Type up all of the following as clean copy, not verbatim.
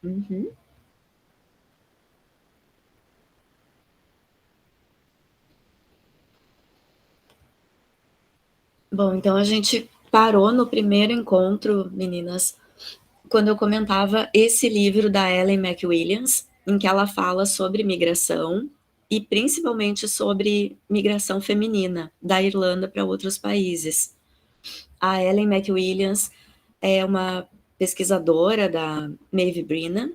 Uhum. Bom, então a gente parou no primeiro encontro, meninas, quando eu comentava esse livro da Ellen McWilliams, em que ela fala sobre migração e principalmente sobre migração feminina da Irlanda para outros países. A Ellen McWilliams é uma pesquisadora da Maeve Brennan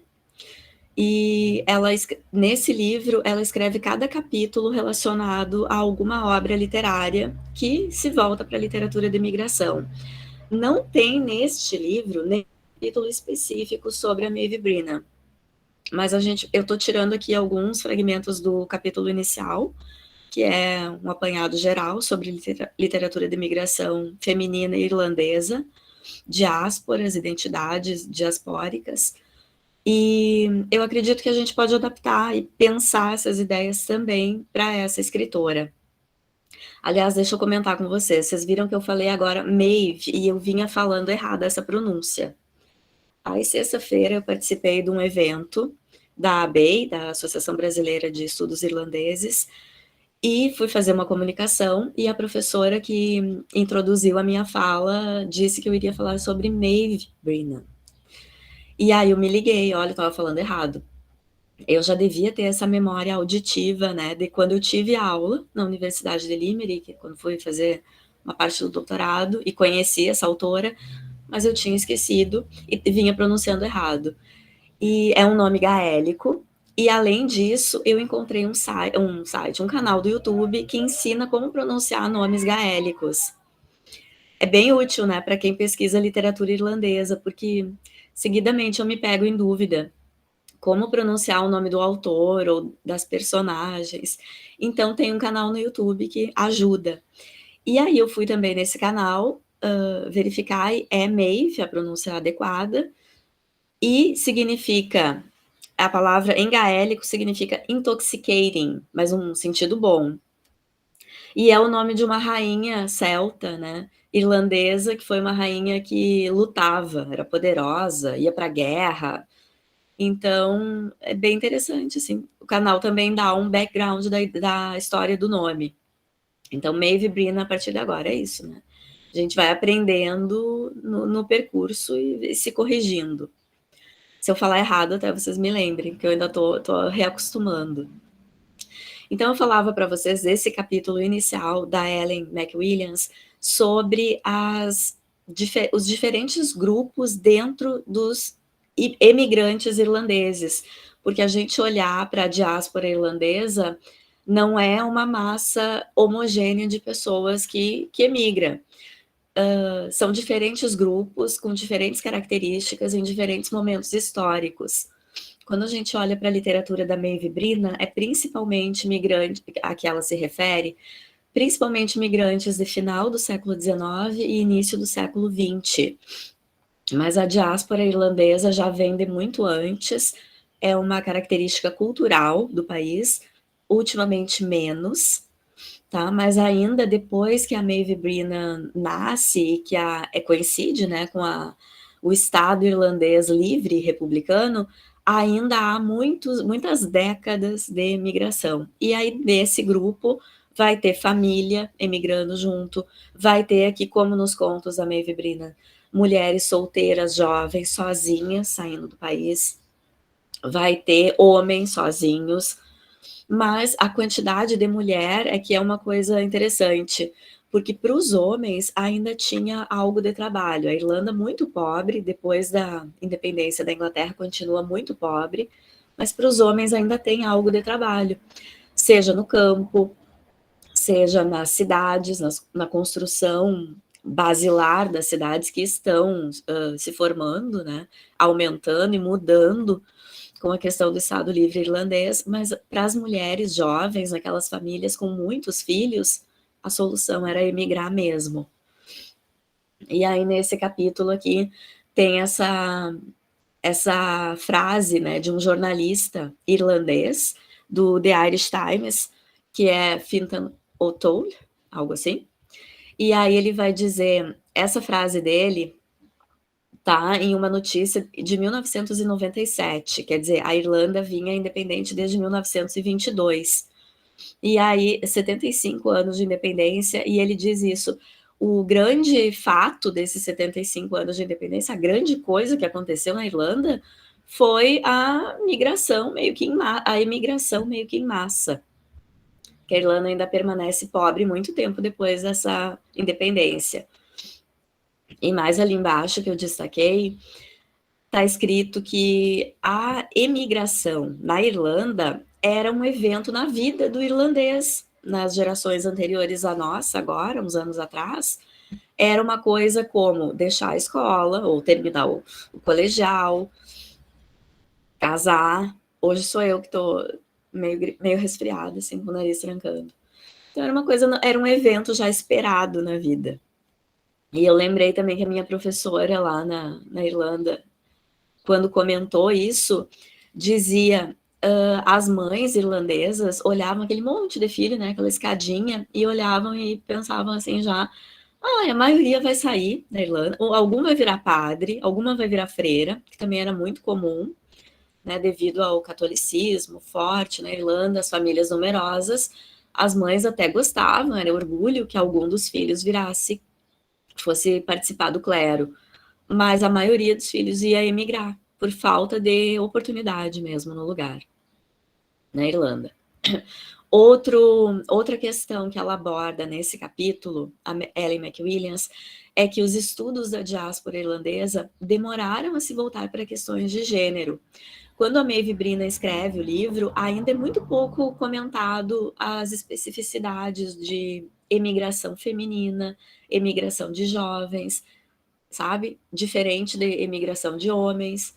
e ela, nesse livro ela escreve cada capítulo relacionado a alguma obra literária que se volta para a literatura de migração. Não tem neste livro nenhum capítulo específico sobre a Maeve Brennan, mas eu estou tirando aqui alguns fragmentos do capítulo inicial, que é um apanhado geral sobre literatura de migração feminina irlandesa, diásporas, identidades diaspóricas, e eu acredito que a gente pode adaptar e pensar essas ideias também para essa escritora. Aliás, deixa eu comentar com vocês. Vocês viram que eu falei agora Maeve e eu vinha falando errado essa pronúncia. Aí, sexta-feira, eu participei de um evento da ABEI, da Associação Brasileira de Estudos Irlandeses, e fui fazer uma comunicação, e a professora que introduziu a minha fala disse que eu iria falar sobre Maeve Brennan. E aí eu me liguei, olha, eu estava falando errado. Eu já devia ter essa memória auditiva, né, de quando eu tive aula na Universidade de Limerick, quando fui fazer uma parte do doutorado e conheci essa autora, mas eu tinha esquecido e vinha pronunciando errado. E é um nome gaélico. E além disso, eu encontrei um canal do YouTube que ensina como pronunciar nomes gaélicos. É bem útil, né, para quem pesquisa literatura irlandesa, porque seguidamente eu me pego em dúvida como pronunciar o nome do autor ou das personagens. Então tem um canal no YouTube que ajuda. E aí eu fui também nesse canal verificar e é Maeve, a pronúncia adequada, e significa, a palavra em gaélico significa intoxicating, mas um sentido bom. E é o nome de uma rainha celta, né, irlandesa, que foi uma rainha que lutava, era poderosa, ia para a guerra. Então, é bem interessante, assim. O canal também dá um background da história do nome. Então, Maeve Brennan, a partir de agora, é isso, né? A gente vai aprendendo no percurso e se corrigindo. Se eu falar errado, até vocês me lembrem, porque eu ainda tô reacostumando. Então, eu falava para vocês esse capítulo inicial da Ellen McWilliams sobre os diferentes grupos dentro dos emigrantes irlandeses, porque a gente olhar para a diáspora irlandesa não é uma massa homogênea de pessoas que emigram. São diferentes grupos com diferentes características em diferentes momentos históricos. Quando a gente olha para a literatura da Maeve Brennan, é principalmente migrante a que ela se refere, principalmente migrantes de final do século XIX e início do século XX. Mas a diáspora irlandesa já vem de muito antes, é uma característica cultural do país, ultimamente menos, tá? Mas ainda depois que a Maeve Brennan nasce e que coincide, né, com o Estado irlandês livre e republicano, ainda há muitas décadas de imigração. E aí, nesse grupo, vai ter família emigrando junto, vai ter aqui, como nos contos da Maeve Brennan, mulheres solteiras, jovens, sozinhas, saindo do país, vai ter homens sozinhos, mas a quantidade de mulher é que é uma coisa interessante, porque para os homens ainda tinha algo de trabalho. A Irlanda muito pobre, depois da independência da Inglaterra continua muito pobre, mas para os homens ainda tem algo de trabalho, seja no campo, seja nas cidades, na construção basilar das cidades que estão se formando, né, aumentando e mudando com a questão do Estado Livre Irlandês, mas para as mulheres jovens, aquelas famílias com muitos filhos, a solução era emigrar mesmo. E aí, nesse capítulo aqui, tem essa frase, né, de um jornalista irlandês, do The Irish Times, que é Fintan O'Toole, algo assim. E aí ele vai dizer, essa frase dele tá em uma notícia de 1997, quer dizer, a Irlanda vinha independente desde 1922. E aí, 75 anos de independência, e ele diz isso. O grande fato desses 75 anos de independência, a grande coisa que aconteceu na Irlanda, foi a imigração meio que em massa. Que a Irlanda ainda permanece pobre muito tempo depois dessa independência. E mais ali embaixo que eu destaquei, está escrito que a emigração na Irlanda era um evento na vida do irlandês. Nas gerações anteriores à nossa, agora, uns anos atrás, era uma coisa como deixar a escola ou terminar o colegial, casar. Hoje sou eu que estou meio resfriada, assim, com o nariz trancando. Então era uma coisa, era um evento já esperado na vida. E eu lembrei também que a minha professora lá na Irlanda, quando comentou isso, dizia as mães irlandesas olhavam aquele monte de filho, né, aquela escadinha, e olhavam e pensavam assim já, a maioria vai sair da Irlanda, ou algum vai virar padre, alguma vai virar freira, que também era muito comum, né, devido ao catolicismo forte na Irlanda, as famílias numerosas, as mães até gostavam, era orgulho que algum dos filhos fosse participar do clero, mas a maioria dos filhos ia emigrar, por falta de oportunidade mesmo no lugar, na Irlanda. Outra questão que ela aborda nesse capítulo, a Ellen McWilliams, é que os estudos da diáspora irlandesa demoraram a se voltar para questões de gênero. Quando a Maeve Brina escreve o livro, ainda é muito pouco comentado as especificidades de emigração feminina, emigração de jovens, sabe? Diferente de emigração de homens.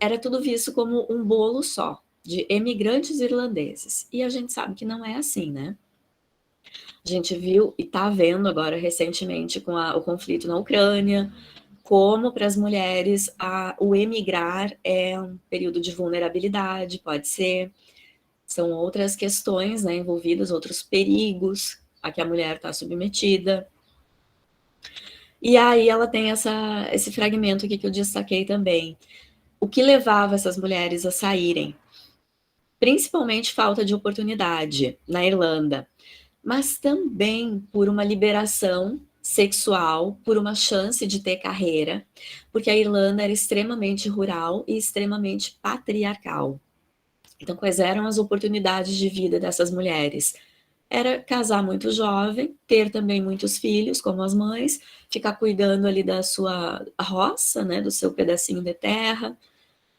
Era tudo visto como um bolo só, de emigrantes irlandeses. E a gente sabe que não é assim, né? A gente viu e está vendo agora recentemente com o conflito na Ucrânia, como para as mulheres o emigrar é um período de vulnerabilidade, pode ser. São outras questões, né, envolvidas, outros perigos a que a mulher está submetida. E aí ela tem esse fragmento aqui que eu destaquei também. O que levava essas mulheres a saírem? Principalmente falta de oportunidade na Irlanda, mas também por uma liberação sexual, por uma chance de ter carreira, porque a Irlanda era extremamente rural e extremamente patriarcal. Então, quais eram as oportunidades de vida dessas mulheres? Era casar muito jovem, ter também muitos filhos, como as mães, ficar cuidando ali da sua roça, né, do seu pedacinho de terra,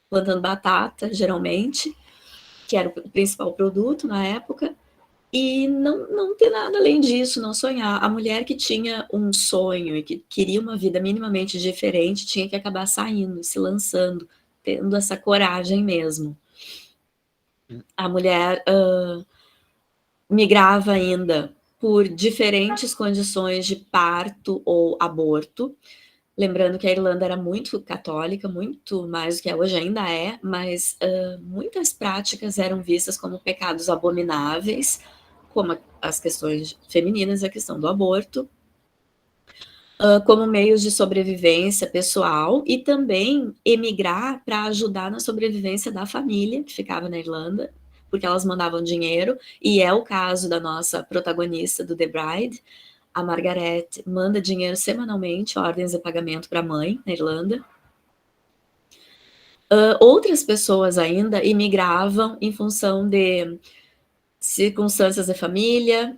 plantando batata, geralmente, que era o principal produto na época, e não ter nada além disso, não sonhar. A mulher que tinha um sonho e que queria uma vida minimamente diferente tinha que acabar saindo, se lançando, tendo essa coragem mesmo. A mulher migrava ainda por diferentes condições de parto ou aborto. Lembrando que a Irlanda era muito católica, muito mais do que hoje ainda é, mas muitas práticas eram vistas como pecados abomináveis, como as questões femininas, a questão do aborto, como meios de sobrevivência pessoal e também emigrar para ajudar na sobrevivência da família que ficava na Irlanda, porque elas mandavam dinheiro, e é o caso da nossa protagonista do The Bride. A Margaret manda dinheiro semanalmente, ordens de pagamento para a mãe na Irlanda. Outras pessoas ainda imigravam em função de circunstâncias de família,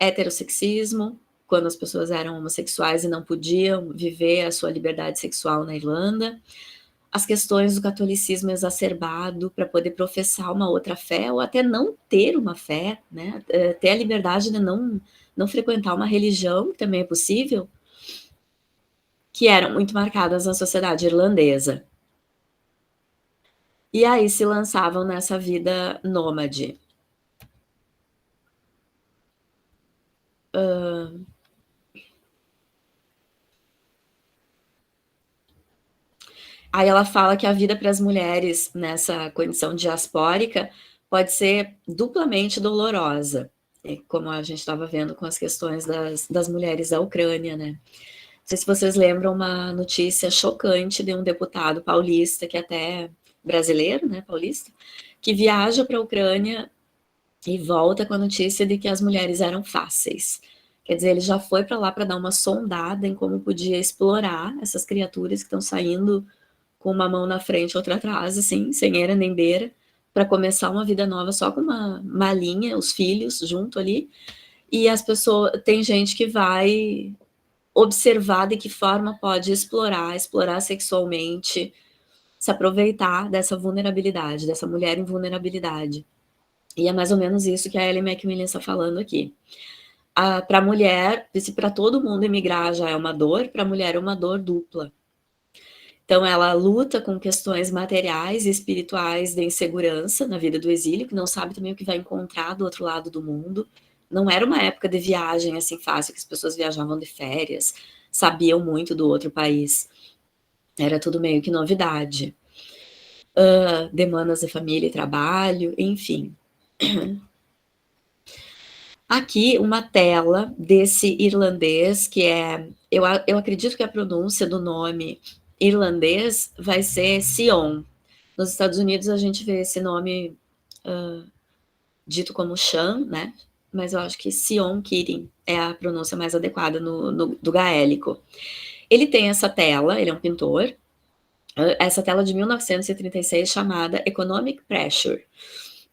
heterossexismo, quando as pessoas eram homossexuais e não podiam viver a sua liberdade sexual na Irlanda, as questões do catolicismo exacerbado para poder professar uma outra fé, ou até não ter uma fé, né? Ter a liberdade de não frequentar uma religião, que também é possível, que eram muito marcadas na sociedade irlandesa. E aí se lançavam nessa vida nômade. Aí ela fala que a vida para as mulheres nessa condição diaspórica pode ser duplamente dolorosa, como a gente estava vendo com as questões das mulheres da Ucrânia, né? sei se vocês lembram uma notícia chocante de um deputado paulista, que é até brasileiro, né, paulista, que viaja para a Ucrânia e volta com a notícia de que as mulheres eram fáceis. Quer dizer, ele já foi para lá para dar uma sondada em como podia explorar essas criaturas que estão saindo com uma mão na frente e outra atrás, assim, sem era nem beira, para começar uma vida nova só com uma malinha, os filhos junto ali. E as pessoas, tem gente que vai observar de que forma pode explorar sexualmente, se aproveitar dessa vulnerabilidade, dessa mulher em vulnerabilidade. E é mais ou menos isso que a Ellen McMillan está falando aqui. Para a mulher, se para todo mundo emigrar já é uma dor, para a mulher é uma dor dupla. Então, ela luta com questões materiais e espirituais de insegurança na vida do exílio, que não sabe também o que vai encontrar do outro lado do mundo. Não era uma época de viagem assim fácil, que as pessoas viajavam de férias, sabiam muito do outro país. Era tudo meio que novidade. Demandas de família e trabalho, enfim. Aqui, uma tela desse irlandês, que é. Eu acredito que a pronúncia do nome irlandês vai ser Sion. Nos Estados Unidos, a gente vê esse nome dito como Sean, né? Mas eu acho que Sion Keating é a pronúncia mais adequada do gaélico. Ele tem essa tela, ele é um pintor, essa tela de 1936 chamada Economic Pressure.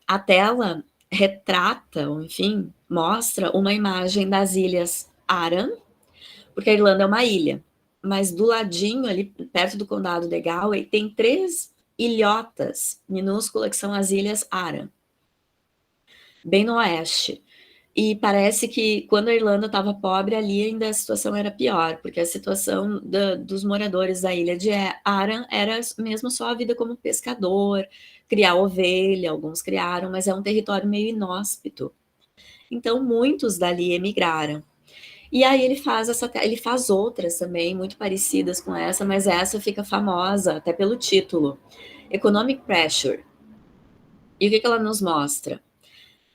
A tela retrata, ou enfim, mostra uma imagem das ilhas Aran, porque a Irlanda é uma ilha, mas do ladinho, ali perto do condado de Galway, tem 3 ilhotas minúsculas que são as ilhas Aran, bem no oeste. E parece que quando a Irlanda estava pobre, ali ainda a situação era pior, porque a situação dos moradores da ilha de Aran era mesmo só a vida como pescador, criar ovelha, alguns criaram, mas é um território meio inóspito. Então, muitos dali emigraram. E aí ele faz outras também, muito parecidas com essa, mas essa fica famosa até pelo título, Economic Pressure. E o que ela nos mostra?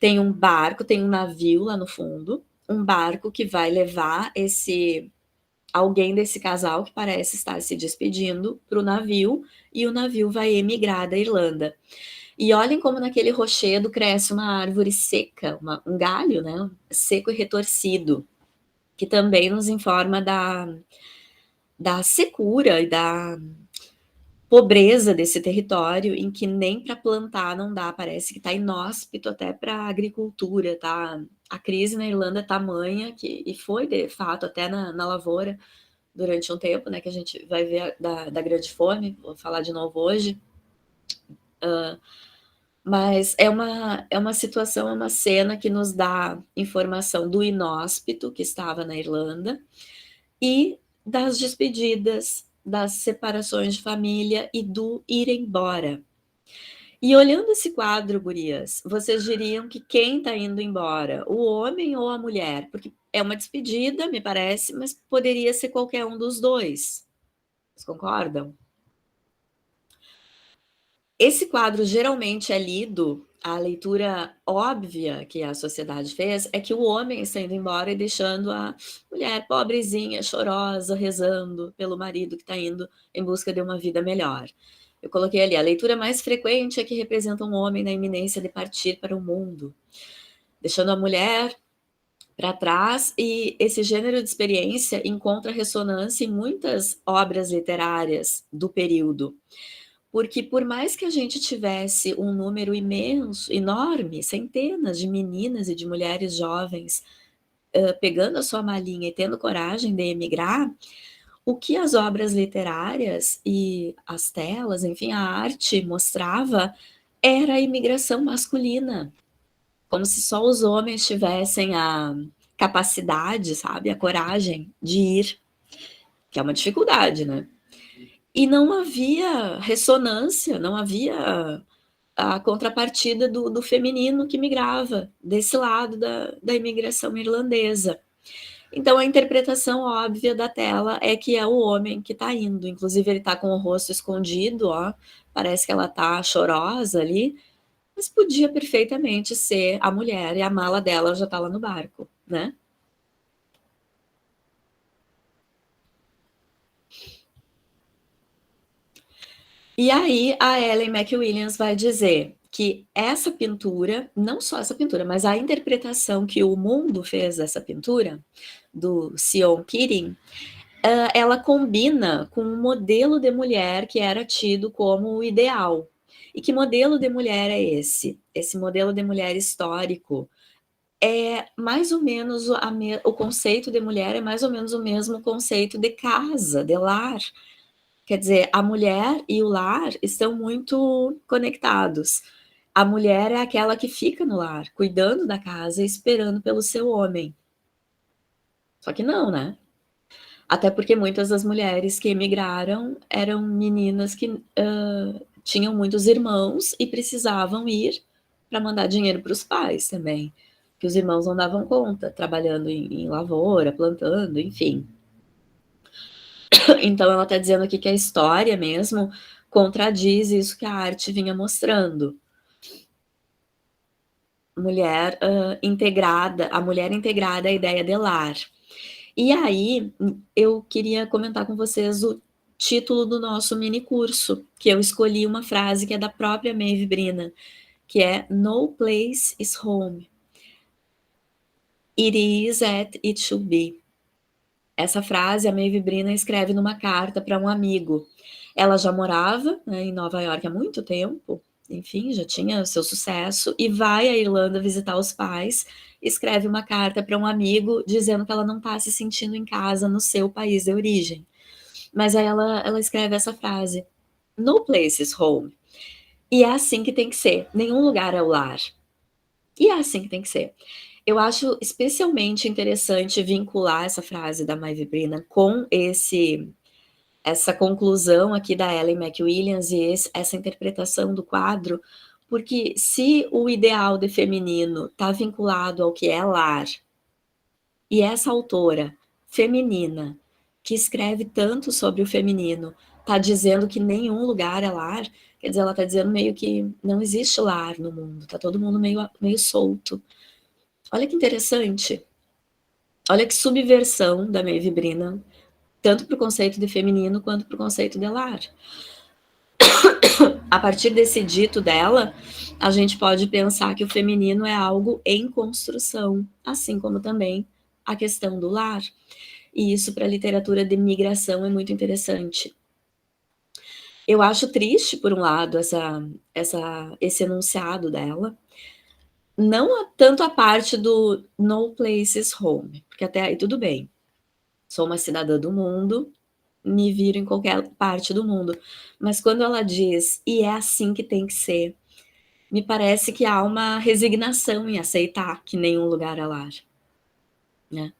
Tem um barco, tem um navio lá no fundo, um barco que vai levar alguém desse casal que parece estar se despedindo para o navio, e o navio vai emigrar da Irlanda. E olhem como naquele rochedo cresce uma árvore seca, um galho, né, seco e retorcido, que também nos informa da secura e da pobreza desse território, em que nem para plantar não dá, parece que está inóspito até para a agricultura, tá? A crise na Irlanda é tamanha, e foi de fato até na lavoura durante um tempo, né, que a gente vai ver da grande fome, vou falar de novo hoje, mas é uma situação, é uma cena que nos dá informação do inóspito que estava na Irlanda, e das despedidas, das separações de família e do ir embora. E olhando esse quadro, gurias, vocês diriam que quem está indo embora? O homem ou a mulher? Porque é uma despedida, me parece, mas poderia ser qualquer um dos dois. Vocês concordam? Esse quadro geralmente é lido, a leitura óbvia que a sociedade fez é que o homem está indo embora e deixando a mulher pobrezinha, chorosa, rezando pelo marido que está indo em busca de uma vida melhor. Eu coloquei ali, a leitura mais frequente é que representa um homem na iminência de partir para o mundo, deixando a mulher para trás, e esse gênero de experiência encontra ressonância em muitas obras literárias do período. Porque por mais que a gente tivesse um número imenso, enorme, centenas de meninas e de mulheres jovens pegando a sua malinha e tendo coragem de emigrar, o que as obras literárias e as telas, enfim, a arte mostrava era a imigração masculina, como se só os homens tivessem a capacidade, sabe, a coragem de ir, que é uma dificuldade, né? E não havia ressonância, não havia a contrapartida do feminino que migrava desse lado da imigração irlandesa. Então, a interpretação óbvia da tela é que é o homem que está indo. Inclusive, ele está com o rosto escondido, ó, parece que ela está chorosa ali, mas podia perfeitamente ser a mulher, e a mala dela já está lá no barco, né? E aí a Ellen McWilliams vai dizer que essa pintura, não só essa pintura, mas a interpretação que o mundo fez dessa pintura, do Sion Keating, ela combina com um modelo de mulher que era tido como o ideal. E que modelo de mulher é esse? Esse modelo de mulher histórico é mais ou menos o conceito de mulher é mais ou menos o mesmo conceito de casa, de lar. Quer dizer, a mulher e o lar estão muito conectados. A mulher é aquela que fica no lar, cuidando da casa e esperando pelo seu homem. Só que não, né? Até porque muitas das mulheres que emigraram eram meninas que tinham muitos irmãos e precisavam ir para mandar dinheiro para os pais também, que os irmãos não davam conta, trabalhando em lavoura, plantando, enfim. Então ela está dizendo aqui que a história mesmo contradiz isso que a arte vinha mostrando. Mulher integrada, a mulher integrada à ideia de lar. E aí, eu queria comentar com vocês o título do nosso mini curso, que eu escolhi uma frase que é da própria Maeve Brina, que é No place is home. It is as it should be. Essa frase a Maeve Brina escreve numa carta para um amigo. Ela já morava, né, em Nova York há muito tempo, enfim, já tinha seu sucesso, e vai à Irlanda visitar os pais, escreve uma carta para um amigo dizendo que ela não está se sentindo em casa no seu país de origem. Mas aí ela escreve essa frase: No place is home. E é assim que tem que ser. Nenhum lugar é o lar. E é assim que tem que ser. Eu acho especialmente interessante vincular essa frase da Maeve Brina com essa conclusão aqui da Ellen McWilliams e essa interpretação do quadro, porque se o ideal de feminino está vinculado ao que é lar, e essa autora feminina, que escreve tanto sobre o feminino, está dizendo que nenhum lugar é lar, quer dizer, ela está dizendo meio que não existe lar no mundo, está todo mundo meio solto. Olha que interessante. Olha que subversão da Maeve Brina, tanto para o conceito de feminino quanto para o conceito de lar. A partir desse dito dela, a gente pode pensar que o feminino é algo em construção, assim como também a questão do lar. E isso para a literatura de migração é muito interessante. Eu acho triste, por um lado, esse enunciado dela, não tanto a parte do no place is home, porque até aí tudo bem. Sou uma cidadã do mundo, me viro em qualquer parte do mundo. Mas quando ela diz, e é assim que tem que ser, me parece que há uma resignação em aceitar que nenhum lugar é lar. Né?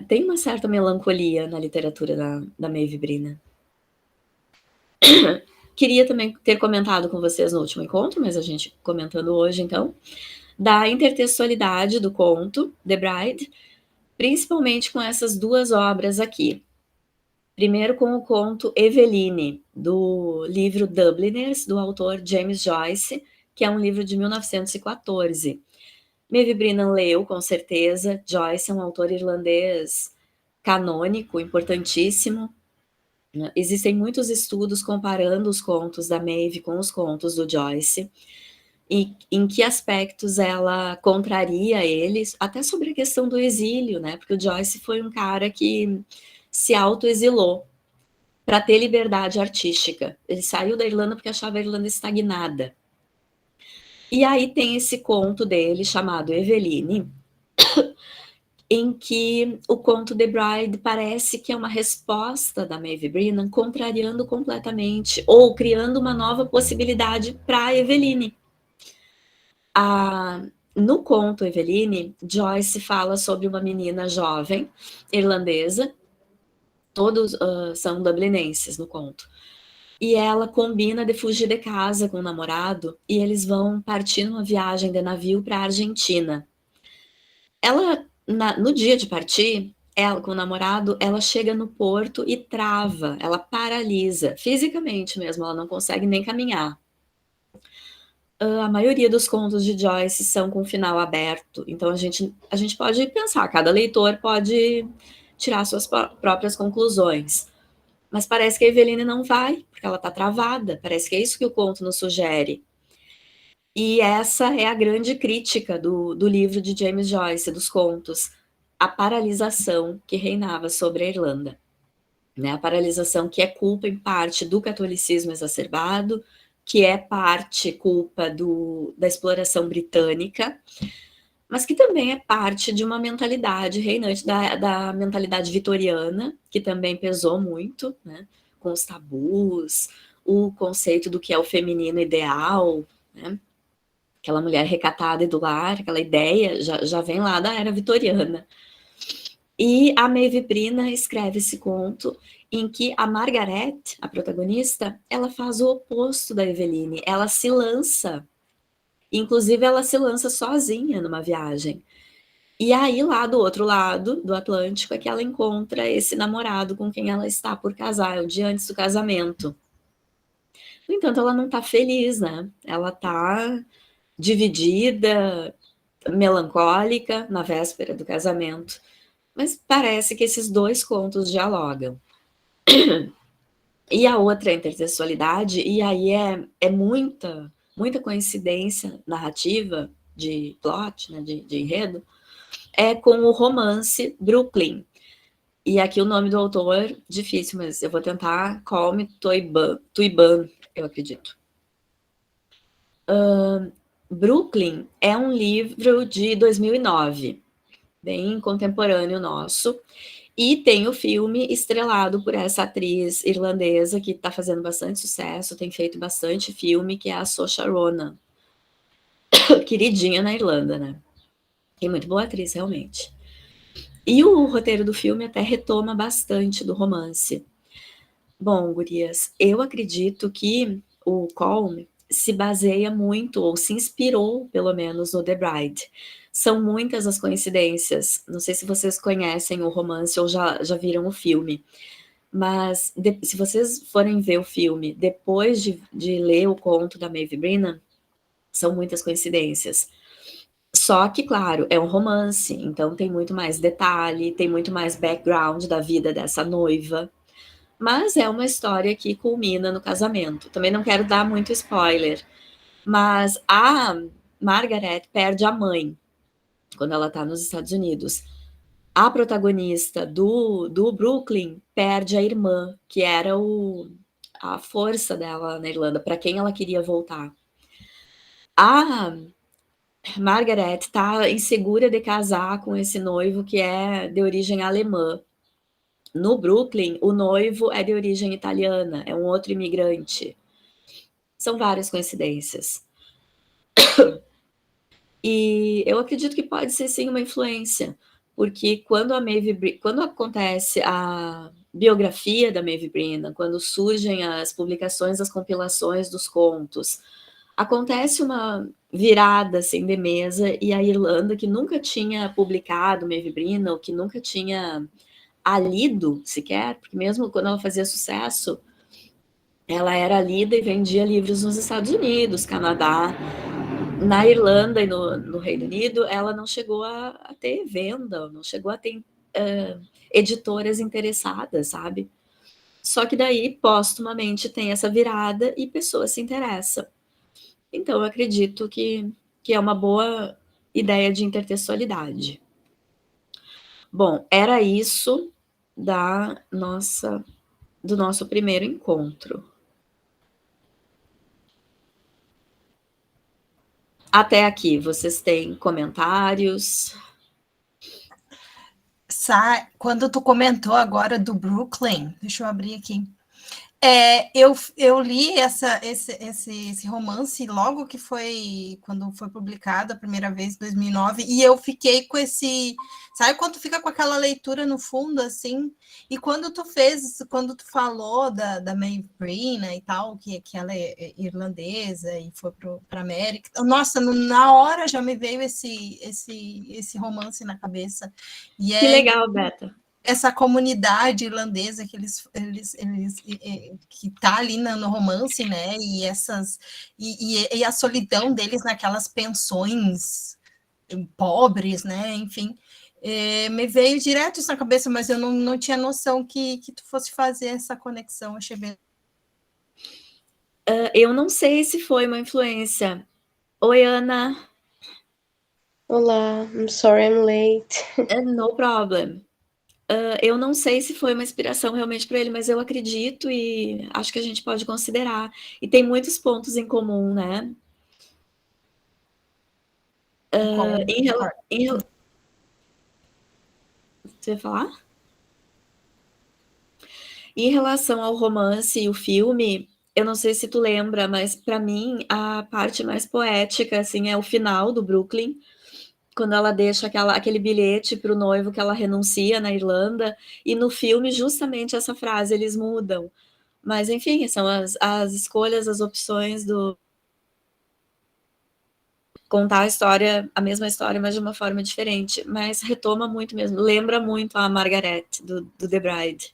Tem uma certa melancolia na literatura da Maeve Brina. Queria também ter comentado com vocês no último encontro, mas a gente comentando hoje, então, da intertextualidade do conto, The Bride, principalmente com essas duas obras aqui. Primeiro com o conto Eveline, do livro Dubliners, do autor James Joyce, que é um livro de 1914. Maeve Brennan leu, com certeza. Joyce é um autor irlandês canônico, importantíssimo. Existem muitos estudos comparando os contos da Maeve com os contos do Joyce, e em que aspectos ela contraria eles, até sobre a questão do exílio, né? Porque o Joyce foi um cara que se autoexilou para ter liberdade artística. Ele saiu da Irlanda porque achava a Irlanda estagnada. E aí tem esse conto dele chamado Eveline, em que o conto The Bride parece que é uma resposta da Maeve Brennan contrariando completamente ou criando uma nova possibilidade para Eveline. No conto Eveline, Joyce fala sobre uma menina jovem irlandesa, todos são dublinenses no conto, e ela combina de fugir de casa com o namorado e eles vão partir numa viagem de navio para a Argentina. Ela, no dia de partir, ela, com o namorado, ela chega no porto e trava, ela paralisa, fisicamente mesmo, ela não consegue nem caminhar. A maioria dos contos de Joyce são com final aberto, então a gente pode pensar, cada leitor pode tirar suas próprias conclusões. Mas parece que a Eveline não vai, porque ela está travada. Parece que é isso que o conto nos sugere. E essa é a grande crítica do livro de James Joyce, dos contos. A paralisação que reinava sobre a Irlanda. Né? A paralisação que é culpa, em parte, do catolicismo exacerbado, que é parte culpa da exploração britânica, mas que também é parte de uma mentalidade reinante, da mentalidade vitoriana, que também pesou muito, né? Com os tabus, o conceito do que é o feminino ideal, né? Aquela mulher recatada e do lar, aquela ideia já vem lá da era vitoriana. E a Maeve Brina escreve esse conto em que a Margaret, a protagonista, ela faz o oposto da Eveline, ela se lança, inclusive ela se lança sozinha numa viagem. E aí, lá do outro lado do Atlântico, é que ela encontra esse namorado com quem ela está por casar, é o dia antes do casamento. No entanto, ela não está feliz, né? Ela está dividida, melancólica, na véspera do casamento. Mas parece que esses dois contos dialogam. E a outra intertextualidade, e aí é muita coincidência narrativa, de plot, né, de enredo, é com o romance Brooklyn. E aqui o nome do autor, difícil, mas eu vou tentar. Colm Tuiban, eu acredito. Brooklyn é um livro de 2009, bem contemporâneo nosso, e tem o filme estrelado por essa atriz irlandesa que está fazendo bastante sucesso, tem feito bastante filme, que é a Saoirse Ronan, queridinha na Irlanda, né? E muito boa atriz, realmente. E o roteiro do filme até retoma bastante do romance. Bom, gurias, eu acredito que o Colm se baseia muito, ou se inspirou, pelo menos, no The Bride. São muitas as coincidências. Não sei se vocês conhecem o romance ou já viram o filme. Mas se vocês forem ver o filme depois de ler o conto da Maeve Brennan, são muitas coincidências. Só que, claro, é um romance, então tem muito mais detalhe, tem muito mais background da vida dessa noiva. Mas é uma história que culmina no casamento. Também não quero dar muito spoiler, mas a Margaret perde a mãe quando ela está nos Estados Unidos. A protagonista do Brooklyn perde a irmã, que era a força dela na Irlanda, para quem ela queria voltar. A Margaret está insegura de casar com esse noivo que é de origem alemã. No Brooklyn, o noivo é de origem italiana, é um outro imigrante. São várias coincidências. E eu acredito que pode ser sim uma influência, porque quando acontece a biografia da Maeve Brennan, quando surgem as publicações, as compilações dos contos, acontece uma virada assim de mesa, e a Irlanda, que nunca tinha publicado Maeve Brennan, ou que nunca tinha lido sequer, porque mesmo quando ela fazia sucesso, ela era lida e vendia livros nos Estados Unidos, Canadá. Na Irlanda e no Reino Unido, ela não chegou a ter venda, não chegou a ter editoras interessadas, sabe? Só que daí, póstumamente, tem essa virada e pessoas se interessam. Então, eu acredito que é uma boa ideia de intertextualidade. Bom, era isso do nosso primeiro encontro. Até aqui, vocês têm comentários? Quando tu comentou agora do Brooklyn, deixa eu abrir aqui. Eu li esse romance logo que quando foi publicado a primeira vez, em 2009, e eu fiquei com sabe quando tu fica com aquela leitura no fundo, assim? E quando tu falou da Maeve Brennan e tal, que ela é irlandesa e foi para América, nossa, na hora já me veio esse romance na cabeça. Que legal, Beta. Essa comunidade irlandesa que que tá ali no romance, né? E a solidão deles naquelas pensões pobres, né? Enfim, Me veio direto isso na cabeça, mas eu não tinha noção que tu fosse fazer essa conexão. Achei bem. Eu não sei se foi uma influência. Oi, Ana. Olá, I'm sorry I'm late. No problem. Eu não sei se foi uma inspiração realmente para ele, mas eu acredito e acho que a gente pode considerar. E tem muitos pontos em comum, né? Você ia falar? Em relação ao romance e o filme, eu não sei se tu lembra, mas para mim a parte mais poética assim é o final do Brooklyn, quando ela deixa aquele bilhete para o noivo que ela renuncia na Irlanda, e no filme justamente essa frase eles mudam. Mas enfim, são as escolhas, as opções do contar a história, a mesma história, mas de uma forma diferente. Mas retoma muito mesmo, lembra muito a Margaret do The Bride.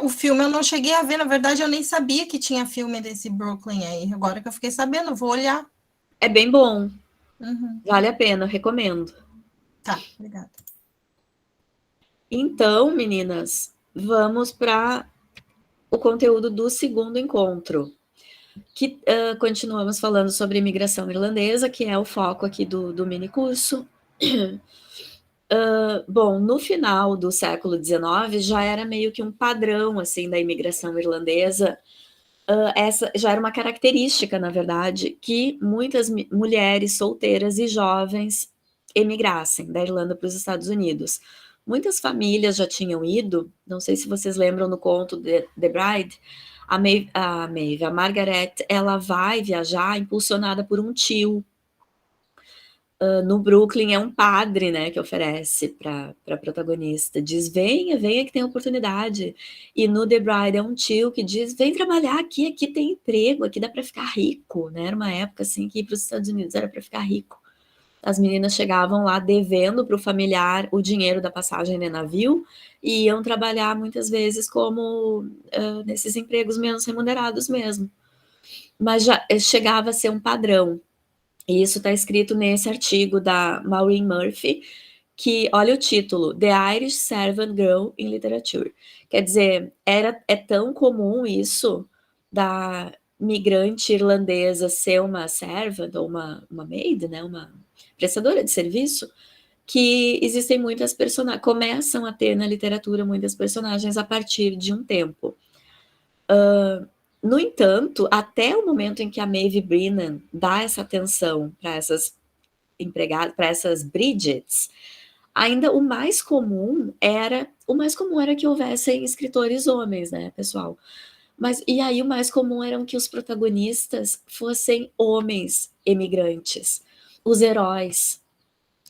O filme eu não cheguei a ver, na verdade eu nem sabia que tinha filme desse Brooklyn aí. Agora que eu fiquei sabendo, vou olhar. É bem bom. Uhum. Vale a pena, recomendo. Tá, obrigada. Então, meninas, vamos para o conteúdo do segundo encontro, que continuamos falando sobre imigração irlandesa, que é o foco aqui do mini curso. Bom, no final do século XIX já era meio que um padrão assim da imigração irlandesa. Essa já era uma característica, na verdade, que muitas mulheres solteiras e jovens emigrassem da Irlanda para os Estados Unidos. Muitas famílias já tinham ido, não sei se vocês lembram no conto The Bride, a Margaret, ela vai viajar impulsionada por um tio. No Brooklyn é um padre, né, que oferece para a protagonista, diz, venha que tem oportunidade. E no The Bride é um tio que diz, vem trabalhar aqui tem emprego, aqui dá para ficar rico, né? Era uma época assim que ir para os Estados Unidos era para ficar rico. As meninas chegavam lá devendo para o familiar o dinheiro da passagem de navio e iam trabalhar muitas vezes como nesses empregos menos remunerados mesmo. Mas já chegava a ser um padrão. E isso está escrito nesse artigo da Maureen Murphy, que, olha o título, The Irish Servant Girl in Literature. Quer dizer, é tão comum isso da migrante irlandesa ser uma servant, ou uma maid, né, uma prestadora de serviço, que existem muitas personagens, começam a ter na literatura muitas personagens a partir de um tempo. No entanto, até o momento em que a Maeve Brennan dá essa atenção para essas empregadas, para essas Bridgets, ainda o mais comum era que houvessem escritores homens, né, pessoal? E aí o mais comum eram que os protagonistas fossem homens emigrantes, os heróis.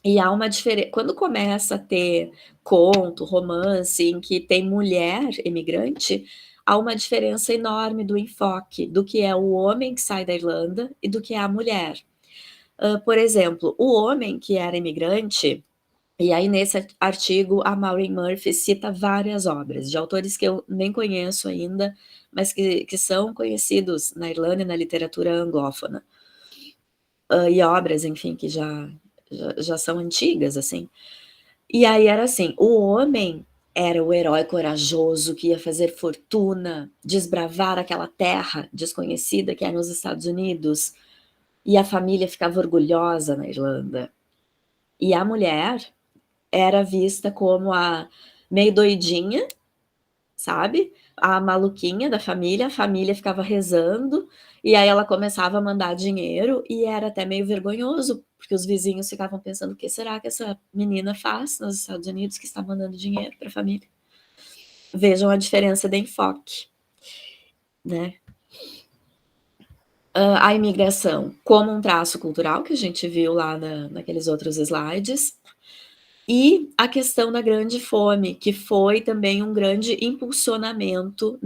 E há uma diferença. Quando começa a ter conto, romance, em que tem mulher imigrante, há uma diferença enorme do enfoque do que é o homem que sai da Irlanda e do que é a mulher. Por exemplo, o homem que era imigrante, e aí nesse artigo a Maureen Murphy cita várias obras de autores que eu nem conheço ainda, mas que são conhecidos na Irlanda e na literatura anglófona. E obras, enfim, que já são antigas, assim. E aí era assim, o homem era o herói corajoso que ia fazer fortuna, desbravar aquela terra desconhecida que é nos Estados Unidos, e a família ficava orgulhosa na Irlanda. E a mulher era vista como a meio doidinha, sabe? A maluquinha da família, a família ficava rezando, e aí ela começava a mandar dinheiro, e era até meio vergonhoso, porque os vizinhos ficavam pensando, o que será que essa menina faz nos Estados Unidos que está mandando dinheiro para a família? Vejam a diferença de enfoque, né? A imigração como um traço cultural, que a gente viu lá naqueles outros slides, e a questão da grande fome, que foi também um grande impulsionamento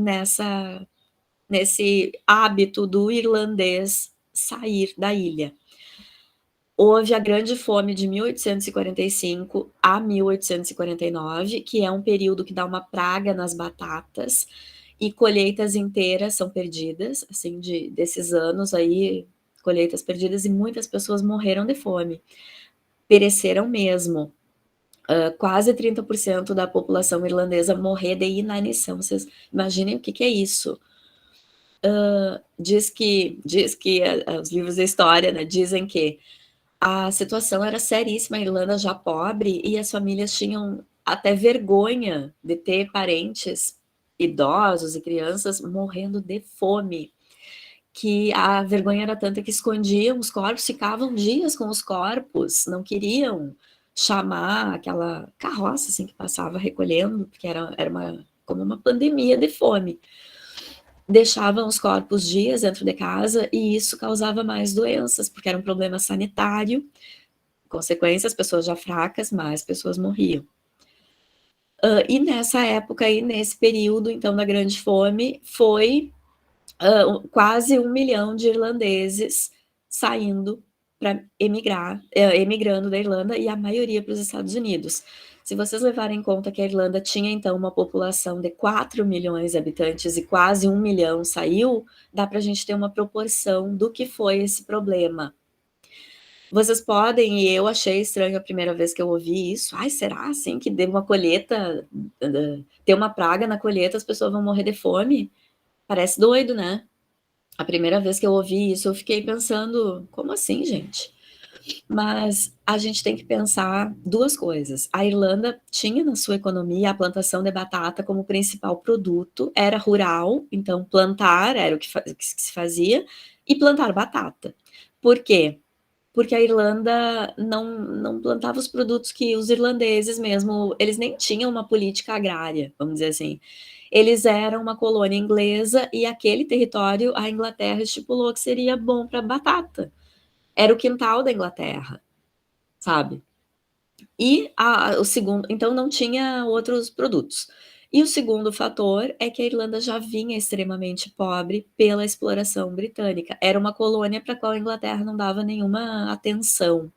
nesse hábito do irlandês sair da ilha. Houve a grande fome de 1845 a 1849, que é um período que dá uma praga nas batatas, e colheitas inteiras são perdidas, assim, desses anos aí, colheitas perdidas, e muitas pessoas morreram de fome, pereceram mesmo. quase 30% da população irlandesa morrer de inanição. Vocês imaginem o que é isso. Diz que os livros da história, né, dizem que a situação era seríssima, a Irlanda já pobre, e as famílias tinham até vergonha de ter parentes idosos e crianças morrendo de fome, que a vergonha era tanta que escondiam os corpos, ficavam dias com os corpos, não queriam chamar aquela carroça assim, que passava recolhendo, porque era como uma pandemia de fome. Deixavam os corpos dias dentro de casa e isso causava mais doenças, porque era um problema sanitário. Consequência, as pessoas já fracas, mais pessoas morriam. E nessa época aí, nesse período, então, da Grande Fome, foi quase 1 milhão de irlandeses saindo para emigrar, emigrando da Irlanda, e a maioria para os Estados Unidos. Se vocês levarem em conta que a Irlanda tinha, então, uma população de 4 milhões de habitantes e quase 1 milhão saiu, dá para a gente ter uma proporção do que foi esse problema. Vocês podem, e eu achei estranho a primeira vez que eu ouvi isso, ai, será assim que deu uma colheita, ter uma praga na colheita, as pessoas vão morrer de fome? Parece doido, né? A primeira vez que eu ouvi isso, eu fiquei pensando, como assim, gente? Mas a gente tem que pensar duas coisas. A Irlanda tinha na sua economia a plantação de batata como principal produto, era rural, então plantar era o que se fazia, e plantar batata. Por quê? Porque a Irlanda não plantava os produtos que os irlandeses mesmo, eles nem tinham uma política agrária, vamos dizer assim. Eles eram uma colônia inglesa e aquele território a Inglaterra estipulou que seria bom para batata. Era o quintal da Inglaterra, sabe? E o segundo, então não tinha outros produtos. E o segundo fator é que a Irlanda já vinha extremamente pobre pela exploração britânica. Era uma colônia para a qual a Inglaterra não dava nenhuma atenção.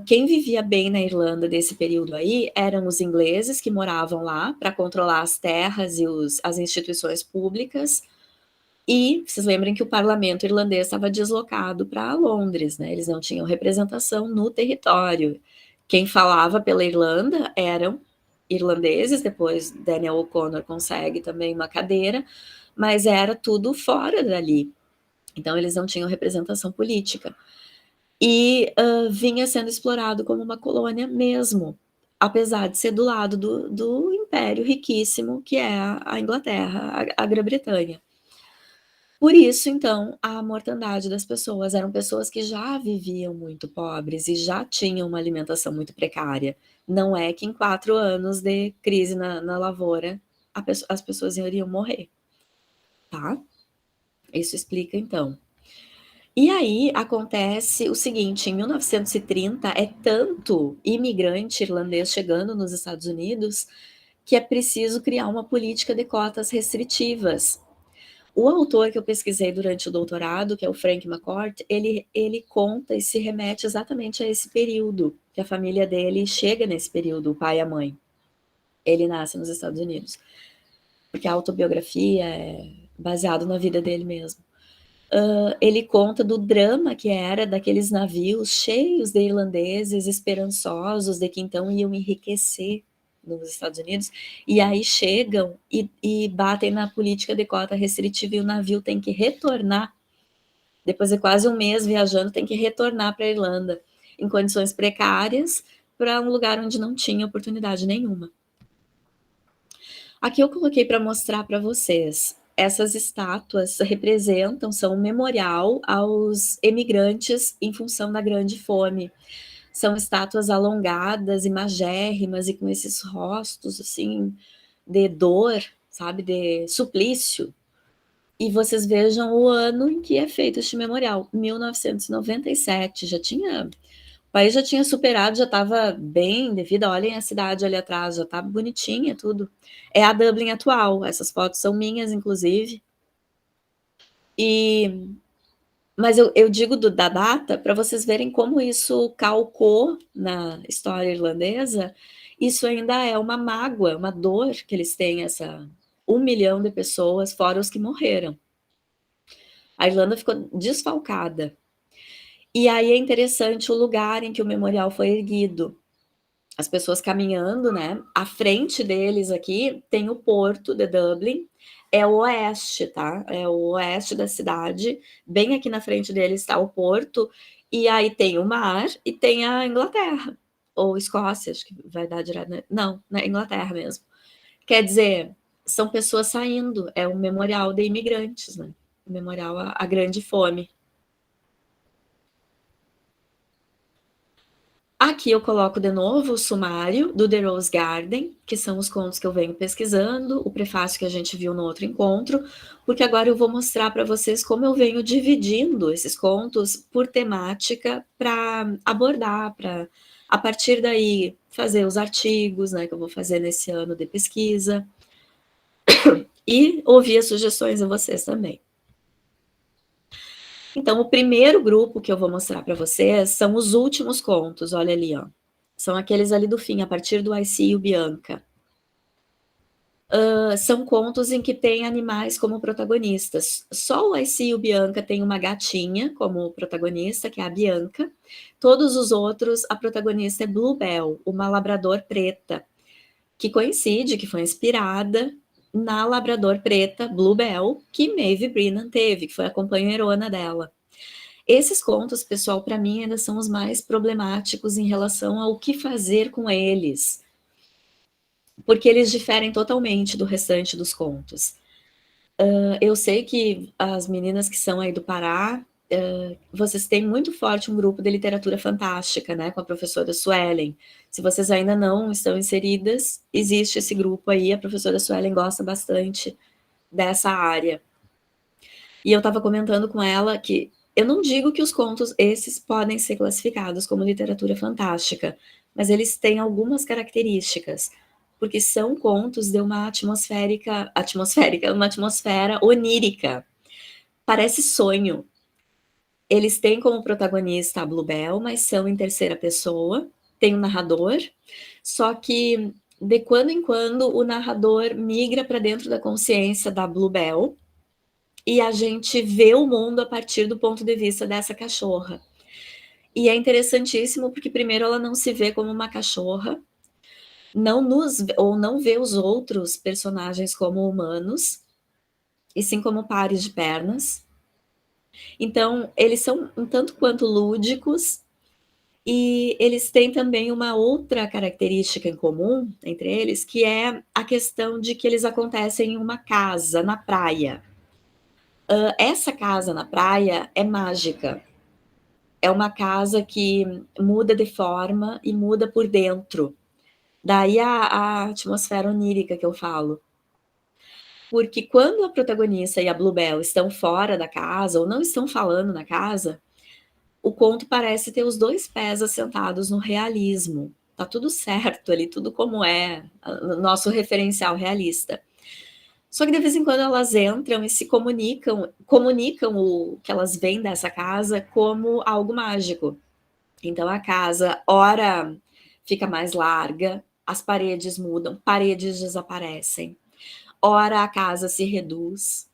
Quem vivia bem na Irlanda desse período aí eram os ingleses que moravam lá para controlar as terras e as instituições públicas. E vocês lembrem que o parlamento irlandês estava deslocado para Londres, né? Eles não tinham representação no território. Quem falava pela Irlanda eram irlandeses, depois Daniel O'Connor consegue também uma cadeira, mas era tudo fora dali. Então eles não tinham representação política. E vinha sendo explorado como uma colônia mesmo, apesar de ser do lado do império riquíssimo que é a Inglaterra, a Grã-Bretanha. Por isso, então, a mortandade das pessoas eram pessoas que já viviam muito pobres e já tinham uma alimentação muito precária. Não é que em 4 anos de crise na lavoura as pessoas iriam morrer, tá? Isso explica, então. E aí acontece o seguinte, em 1930 é tanto imigrante irlandês chegando nos Estados Unidos que é preciso criar uma política de cotas restritivas. O autor que eu pesquisei durante o doutorado, que é o Frank McCourt, ele conta e se remete exatamente a esse período, que a família dele chega nesse período, o pai e a mãe. Ele nasce nos Estados Unidos, porque a autobiografia é baseado na vida dele mesmo. Ele conta do drama que era daqueles navios cheios de irlandeses esperançosos de que então iam enriquecer nos Estados Unidos, e aí chegam e batem na política de cota restritiva e o navio tem que retornar, depois de quase 1 mês viajando, tem que retornar para a Irlanda, em condições precárias, para um lugar onde não tinha oportunidade nenhuma. Aqui eu coloquei para mostrar para vocês. Essas estátuas representam, são um memorial aos emigrantes em função da Grande Fome. São estátuas alongadas e magérrimas e com esses rostos, assim, de dor, sabe, de suplício. E vocês vejam o ano em que é feito este memorial, 1997, o país já tinha superado, já estava bem de vida, olhem a cidade ali atrás, já está bonitinha tudo. É a Dublin atual, essas fotos são minhas, inclusive. Mas eu digo da data para vocês verem como isso calcou na história irlandesa, isso ainda é uma mágoa, uma dor que eles têm, essa 1 milhão de pessoas, fora os que morreram. A Irlanda ficou desfalcada. E aí é interessante o lugar em que o memorial foi erguido. as pessoas caminhando, né? À frente deles aqui tem o porto de Dublin, é o oeste, tá? É o oeste da cidade, bem aqui na frente deles está o porto, e aí tem o mar e tem a Inglaterra, ou Escócia, acho que vai dar direto, né? Não, na Inglaterra mesmo. Quer dizer, são pessoas saindo, é o memorial de imigrantes, né? O memorial à grande fome. Aqui eu coloco de novo o sumário do The Rose Garden, que são os contos que eu venho pesquisando, o prefácio que a gente viu no outro encontro, porque agora eu vou mostrar para vocês como eu venho dividindo esses contos por temática para abordar, para a partir daí fazer os artigos, né, que eu vou fazer nesse ano de pesquisa, e ouvir as sugestões de vocês também. Então, o primeiro grupo que eu vou mostrar para vocês são os últimos contos, olha ali, ó. São aqueles ali do fim, a partir do I See You, Bianca. São contos em que tem animais como protagonistas. Só o I See You, Bianca tem uma gatinha como protagonista, que é a Bianca. Todos os outros, a protagonista é Bluebell, uma labrador preta, que coincide, que foi inspirada na labrador preta Bluebell, que Maeve Brennan teve, que foi a companheirona dela. Esses contos, pessoal, para mim ainda são os mais problemáticos em relação ao que fazer com eles, porque eles diferem totalmente do restante dos contos. Eu sei que as meninas que são aí do Pará, vocês têm muito forte um grupo de literatura fantástica, né, com a professora Suelen. Se vocês ainda não estão inseridas, existe esse grupo aí, a professora Suelen gosta bastante dessa área. E eu estava comentando com ela que eu não digo que os contos esses podem ser classificados como literatura fantástica, mas eles têm algumas características, porque são contos de uma uma atmosfera onírica. Parece sonho. Eles têm como protagonista a Bluebell, mas são em terceira pessoa, tem um narrador, só que de quando em quando o narrador migra para dentro da consciência da Bluebell, e a gente vê o mundo a partir do ponto de vista dessa cachorra. E é interessantíssimo porque primeiro ela não se vê como uma cachorra, não vê os outros personagens como humanos, e sim como pares de pernas. Então, eles são um tanto quanto lúdicos, e eles têm também uma outra característica em comum entre eles, que é a questão de que eles acontecem em uma casa, na praia. Essa casa na praia é mágica. É uma casa que muda de forma e muda por dentro. Daí a atmosfera onírica que eu falo. Porque quando a protagonista e a Bluebell estão fora da casa, ou não estão falando na casa, o conto parece ter os dois pés assentados no realismo. Tá tudo certo ali, tudo como é, nosso referencial realista. Só que de vez em quando elas entram e se comunicam o que elas veem dessa casa como algo mágico. Então a casa, ora fica mais larga, as paredes mudam, paredes desaparecem. Ora a casa se reduz.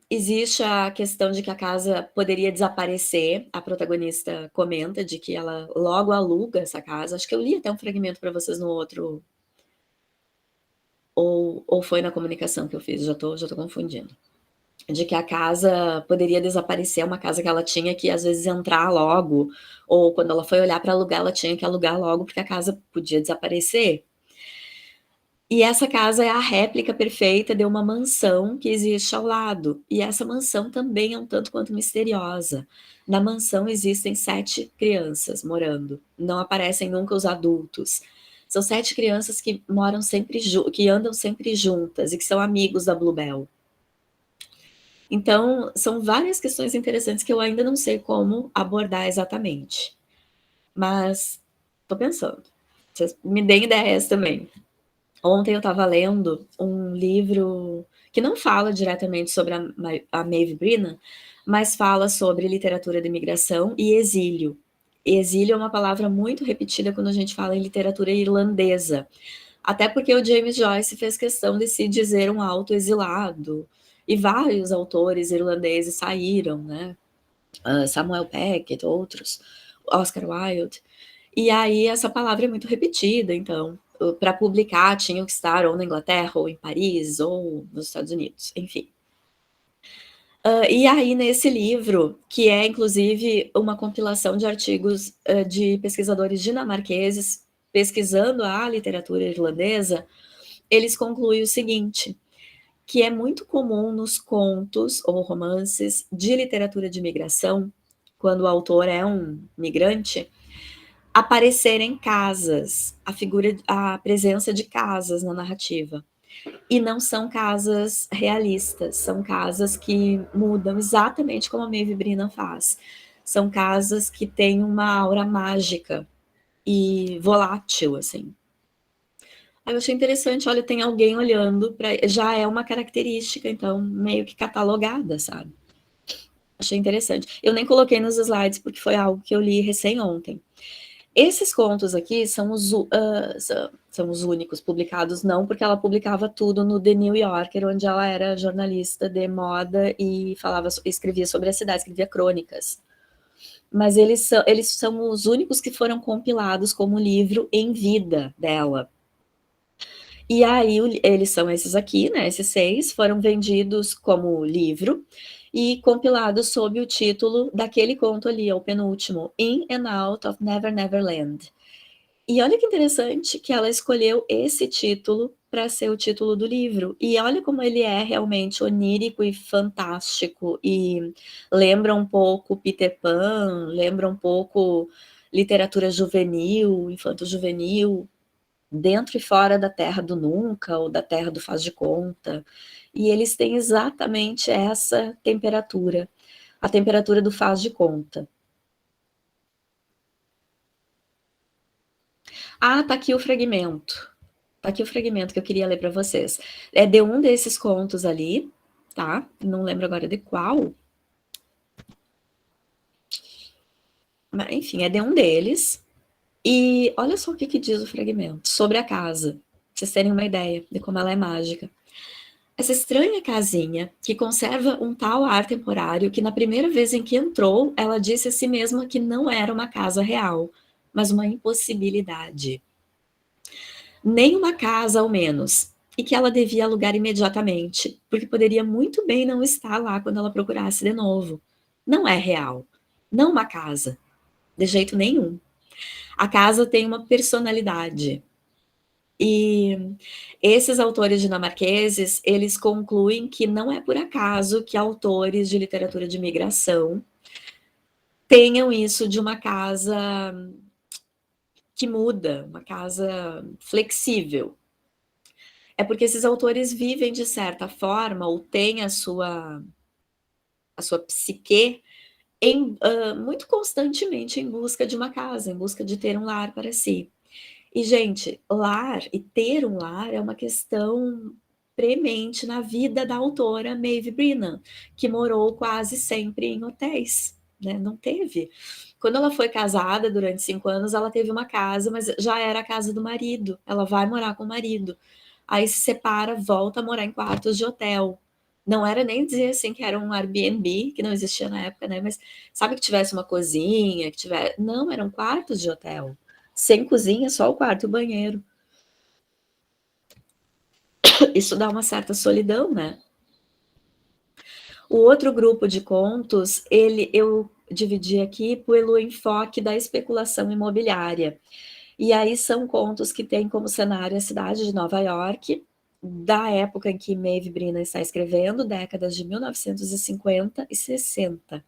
Existe a questão de que a casa poderia desaparecer. A protagonista comenta de que ela logo aluga essa casa. Acho que eu li até um fragmento para vocês no outro, ou foi na comunicação que eu fiz, já tô confundindo. De que a casa poderia desaparecer, uma casa que ela tinha que às vezes entrar logo, ou quando ela foi olhar para alugar, ela tinha que alugar logo porque a casa podia desaparecer. E essa casa é a réplica perfeita de uma mansão que existe ao lado. E essa mansão também é um tanto quanto misteriosa. Na mansão existem 7 crianças morando. Não aparecem nunca os adultos. São 7 crianças que moram sempre que andam sempre juntas e que são amigos da Bluebell. Então, são várias questões interessantes que eu ainda não sei como abordar exatamente. Mas estou pensando. Vocês me deem ideias também. Ontem eu estava lendo um livro que não fala diretamente sobre a Maeve Brennan, mas fala sobre literatura de imigração e exílio. Exílio é uma palavra muito repetida quando a gente fala em literatura irlandesa, até porque o James Joyce fez questão de se dizer um autoexilado, e vários autores irlandeses saíram, né? Samuel Beckett, outros, Oscar Wilde. E aí essa palavra é muito repetida, então, para publicar tinham que estar ou na Inglaterra, ou em Paris, ou nos Estados Unidos, enfim. E aí nesse livro, que é inclusive uma compilação de artigos de pesquisadores dinamarqueses pesquisando a literatura irlandesa, eles concluem o seguinte, que é muito comum nos contos ou romances de literatura de imigração, quando o autor é um migrante, aparecerem casas, a presença de casas na narrativa. E não são casas realistas, são casas que mudam exatamente como a Maeve Brennan faz. São casas que têm uma aura mágica e volátil, assim. Aí eu achei interessante, olha, tem alguém olhando, já é uma característica, então, meio que catalogada, sabe? Achei interessante. Eu nem coloquei nos slides, porque foi algo que eu li recém ontem. Esses contos aqui são os únicos publicados, não, porque ela publicava tudo no The New Yorker, onde ela era jornalista de moda e escrevia sobre a cidade, escrevia crônicas. Mas eles são os únicos que foram compilados como livro em vida dela. E aí eles são esses aqui, né? Esses 6 foram vendidos como livro e compilados sob o título daquele conto ali, o penúltimo, In and Out of Never Never Land. E olha que interessante que ela escolheu esse título para ser o título do livro. E olha como ele é realmente onírico e fantástico. E lembra um pouco Peter Pan, lembra um pouco literatura juvenil, infanto-juvenil, dentro e fora da Terra do Nunca ou da Terra do Faz de Conta. E eles têm exatamente essa temperatura, a temperatura do faz de conta. Ah, tá aqui o fragmento. Tá aqui o fragmento que eu queria ler para vocês. É de um desses contos ali, tá? Não lembro agora de qual. Mas, enfim, é de um deles. E olha só o que diz o fragmento sobre a casa, pra vocês terem uma ideia de como ela é mágica. Essa estranha casinha, que conserva um tal ar temporário que na primeira vez em que entrou, ela disse a si mesma que não era uma casa real, mas uma impossibilidade. Nem uma casa, ao menos, e que ela devia alugar imediatamente, porque poderia muito bem não estar lá quando ela procurasse de novo. Não é real. Não uma casa. De jeito nenhum. A casa tem uma personalidade. E esses autores dinamarqueses, eles concluem que não é por acaso que autores de literatura de imigração tenham isso de uma casa que muda, uma casa flexível. É porque esses autores vivem de certa forma, ou têm a sua psique muito constantemente em busca de uma casa, em busca de ter um lar para si. E, gente, lar e ter um lar é uma questão premente na vida da autora Maeve Brennan, que morou quase sempre em hotéis, né? Não teve. Quando ela foi casada durante 5 anos, ela teve uma casa, mas já era a casa do marido. Ela vai morar com o marido. Aí se separa, volta a morar em quartos de hotel. Não era nem dizer assim que era um Airbnb, que não existia na época, né? Mas sabe que tivesse uma cozinha, que tivesse. Não, eram quartos de hotel. Sem cozinha, só o quarto e o banheiro. Isso dá uma certa solidão, né? O outro grupo de contos, eu dividi aqui pelo enfoque da especulação imobiliária. E aí são contos que têm como cenário a cidade de Nova York, da época em que Maeve Brennan está escrevendo, décadas de 1950 e 60.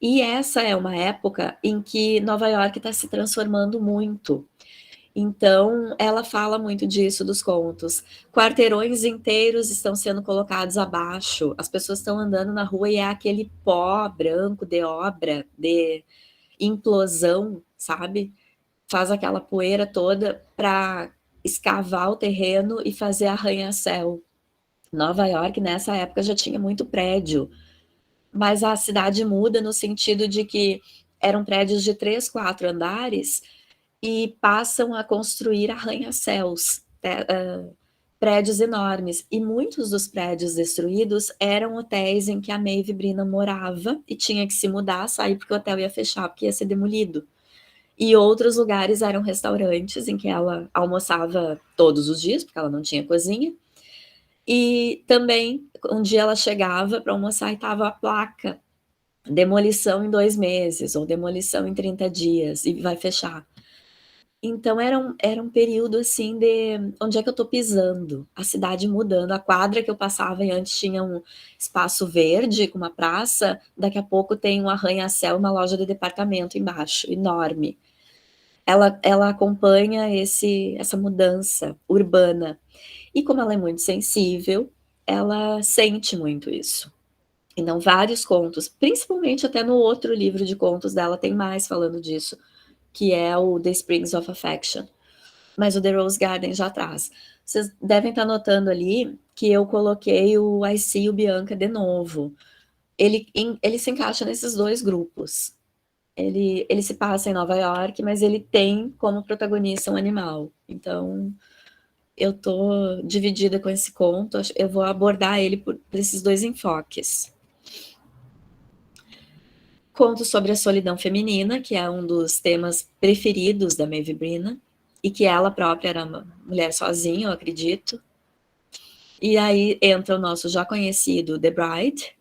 E essa é uma época em que Nova York está se transformando muito. Então, ela fala muito disso dos contos. Quarteirões inteiros estão sendo colocados abaixo, as pessoas estão andando na rua e é aquele pó branco de obra, de implosão, sabe? Faz aquela poeira toda para escavar o terreno e fazer arranha-céu. Nova York, nessa época, já tinha muito prédio, mas a cidade muda no sentido de que eram prédios de 3, 4 andares e passam a construir arranha-céus, prédios enormes. E muitos dos prédios destruídos eram hotéis em que a Maeve Brennan morava e tinha que se mudar, sair porque o hotel ia fechar, porque ia ser demolido. e outros lugares eram restaurantes em que ela almoçava todos os dias, porque ela não tinha cozinha. E também, um dia ela chegava para almoçar e tava a placa: demolição em 2 meses, ou demolição em 30 dias, e vai fechar. Então era um período, assim, de onde é que eu tô pisando? A cidade mudando, a quadra que eu passava e antes tinha um espaço verde com uma praça, daqui a pouco tem um arranha-céu, uma loja de departamento embaixo, enorme. Ela acompanha essa mudança urbana. E como ela é muito sensível, ela sente muito isso. Então, vários contos, principalmente até no outro livro de contos dela, tem mais falando disso, que é o The Springs of Affection. Mas o The Rose Garden já traz. Vocês devem estar notando ali que eu coloquei o I See You, Bianca de novo. Ele se encaixa nesses dois grupos. Ele se passa em Nova York, mas ele tem como protagonista um animal. Então, eu tô dividida com esse conto, eu vou abordar ele por esses dois enfoques. Conto sobre a solidão feminina, que é um dos temas preferidos da Maeve Brennan, e que ela própria era uma mulher sozinha, eu acredito. E aí entra o nosso já conhecido The Bride,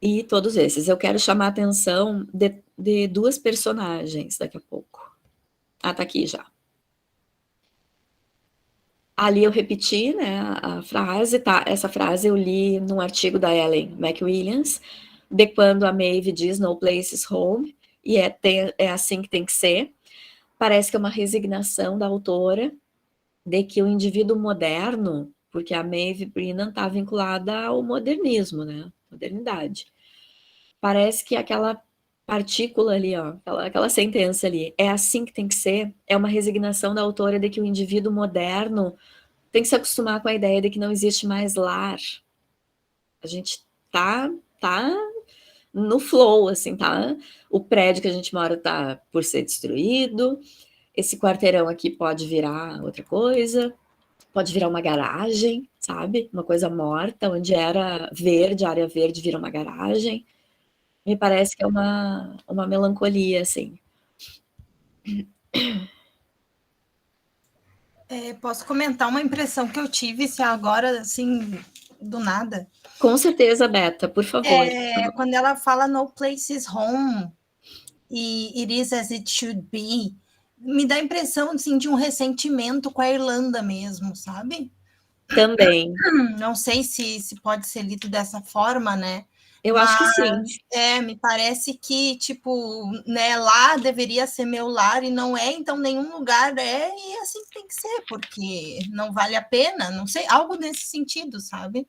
e todos esses. Eu quero chamar a atenção de duas personagens daqui a pouco. Ah, tá aqui já. Ali eu repeti, né, a frase, tá? Essa frase eu li num artigo da Ellen McWilliams, de quando a Maeve diz "No place is home", e é assim que tem que ser. Parece que é uma resignação da autora de que o indivíduo moderno, porque a Maeve Brennan está vinculada ao modernismo, né, modernidade. Parece que aquela partícula ali, ó, aquela sentença ali, é assim que tem que ser, é uma resignação da autora de que o indivíduo moderno tem que se acostumar com a ideia de que não existe mais lar. A gente tá no flow, assim, tá? O prédio que a gente mora tá por ser destruído, esse quarteirão aqui pode virar outra coisa, pode virar uma garagem, sabe? Uma coisa morta, onde era verde, área verde vira uma garagem. Me parece que é uma melancolia, assim. Posso comentar uma impressão que eu tive, se agora, assim, do nada? Com certeza, Beta, por favor. Quando ela fala "No place is home" e "It is as it should be", me dá a impressão, assim, de um ressentimento com a Irlanda mesmo, sabe? Também. Não sei se pode ser lido dessa forma, né? Eu acho que sim. Me parece que, tipo, né, lá deveria ser meu lar e não é, então nenhum lugar é, e assim tem que ser, porque não vale a pena, não sei, algo nesse sentido, sabe?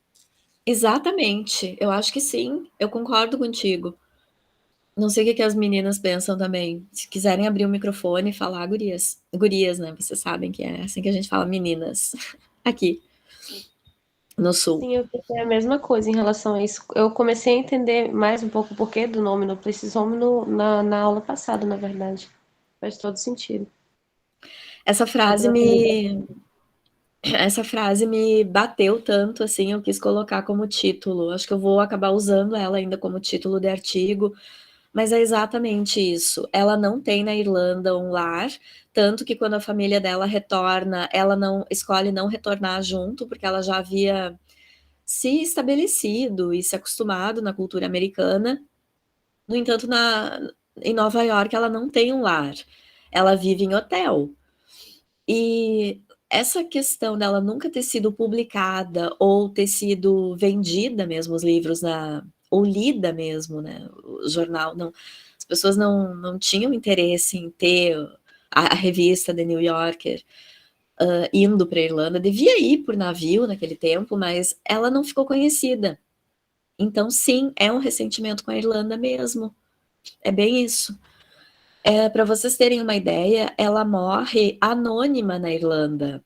Exatamente, eu acho que sim, eu concordo contigo. Não sei o que as meninas pensam também. Se quiserem abrir o microfone e falar, gurias. Gurias, né? Vocês sabem que é assim que a gente fala meninas. Aqui, no sul. Sim, eu pensei a mesma coisa em relação a isso. Eu comecei a entender mais um pouco o porquê do nome No Place is Home na aula passada, na verdade. Faz todo sentido. Essa frase me bateu tanto, assim, eu quis colocar como título. Acho que eu vou acabar usando ela ainda como título de artigo, mas é exatamente isso. Ela não tem na Irlanda um lar, tanto que quando a família dela retorna, ela não escolhe não retornar junto, porque ela já havia se estabelecido e se acostumado na cultura americana. No entanto, em Nova York, ela não tem um lar. Ela vive em hotel. E essa questão dela nunca ter sido publicada ou ter sido vendida mesmo, os livros, ou lida mesmo, né? O jornal, não, as pessoas não tinham interesse em ter a revista The New Yorker indo para a Irlanda. Devia ir por navio naquele tempo, mas ela não ficou conhecida. Então, sim, é um ressentimento com a Irlanda mesmo. É bem isso. Para vocês terem uma ideia, ela morre anônima na Irlanda.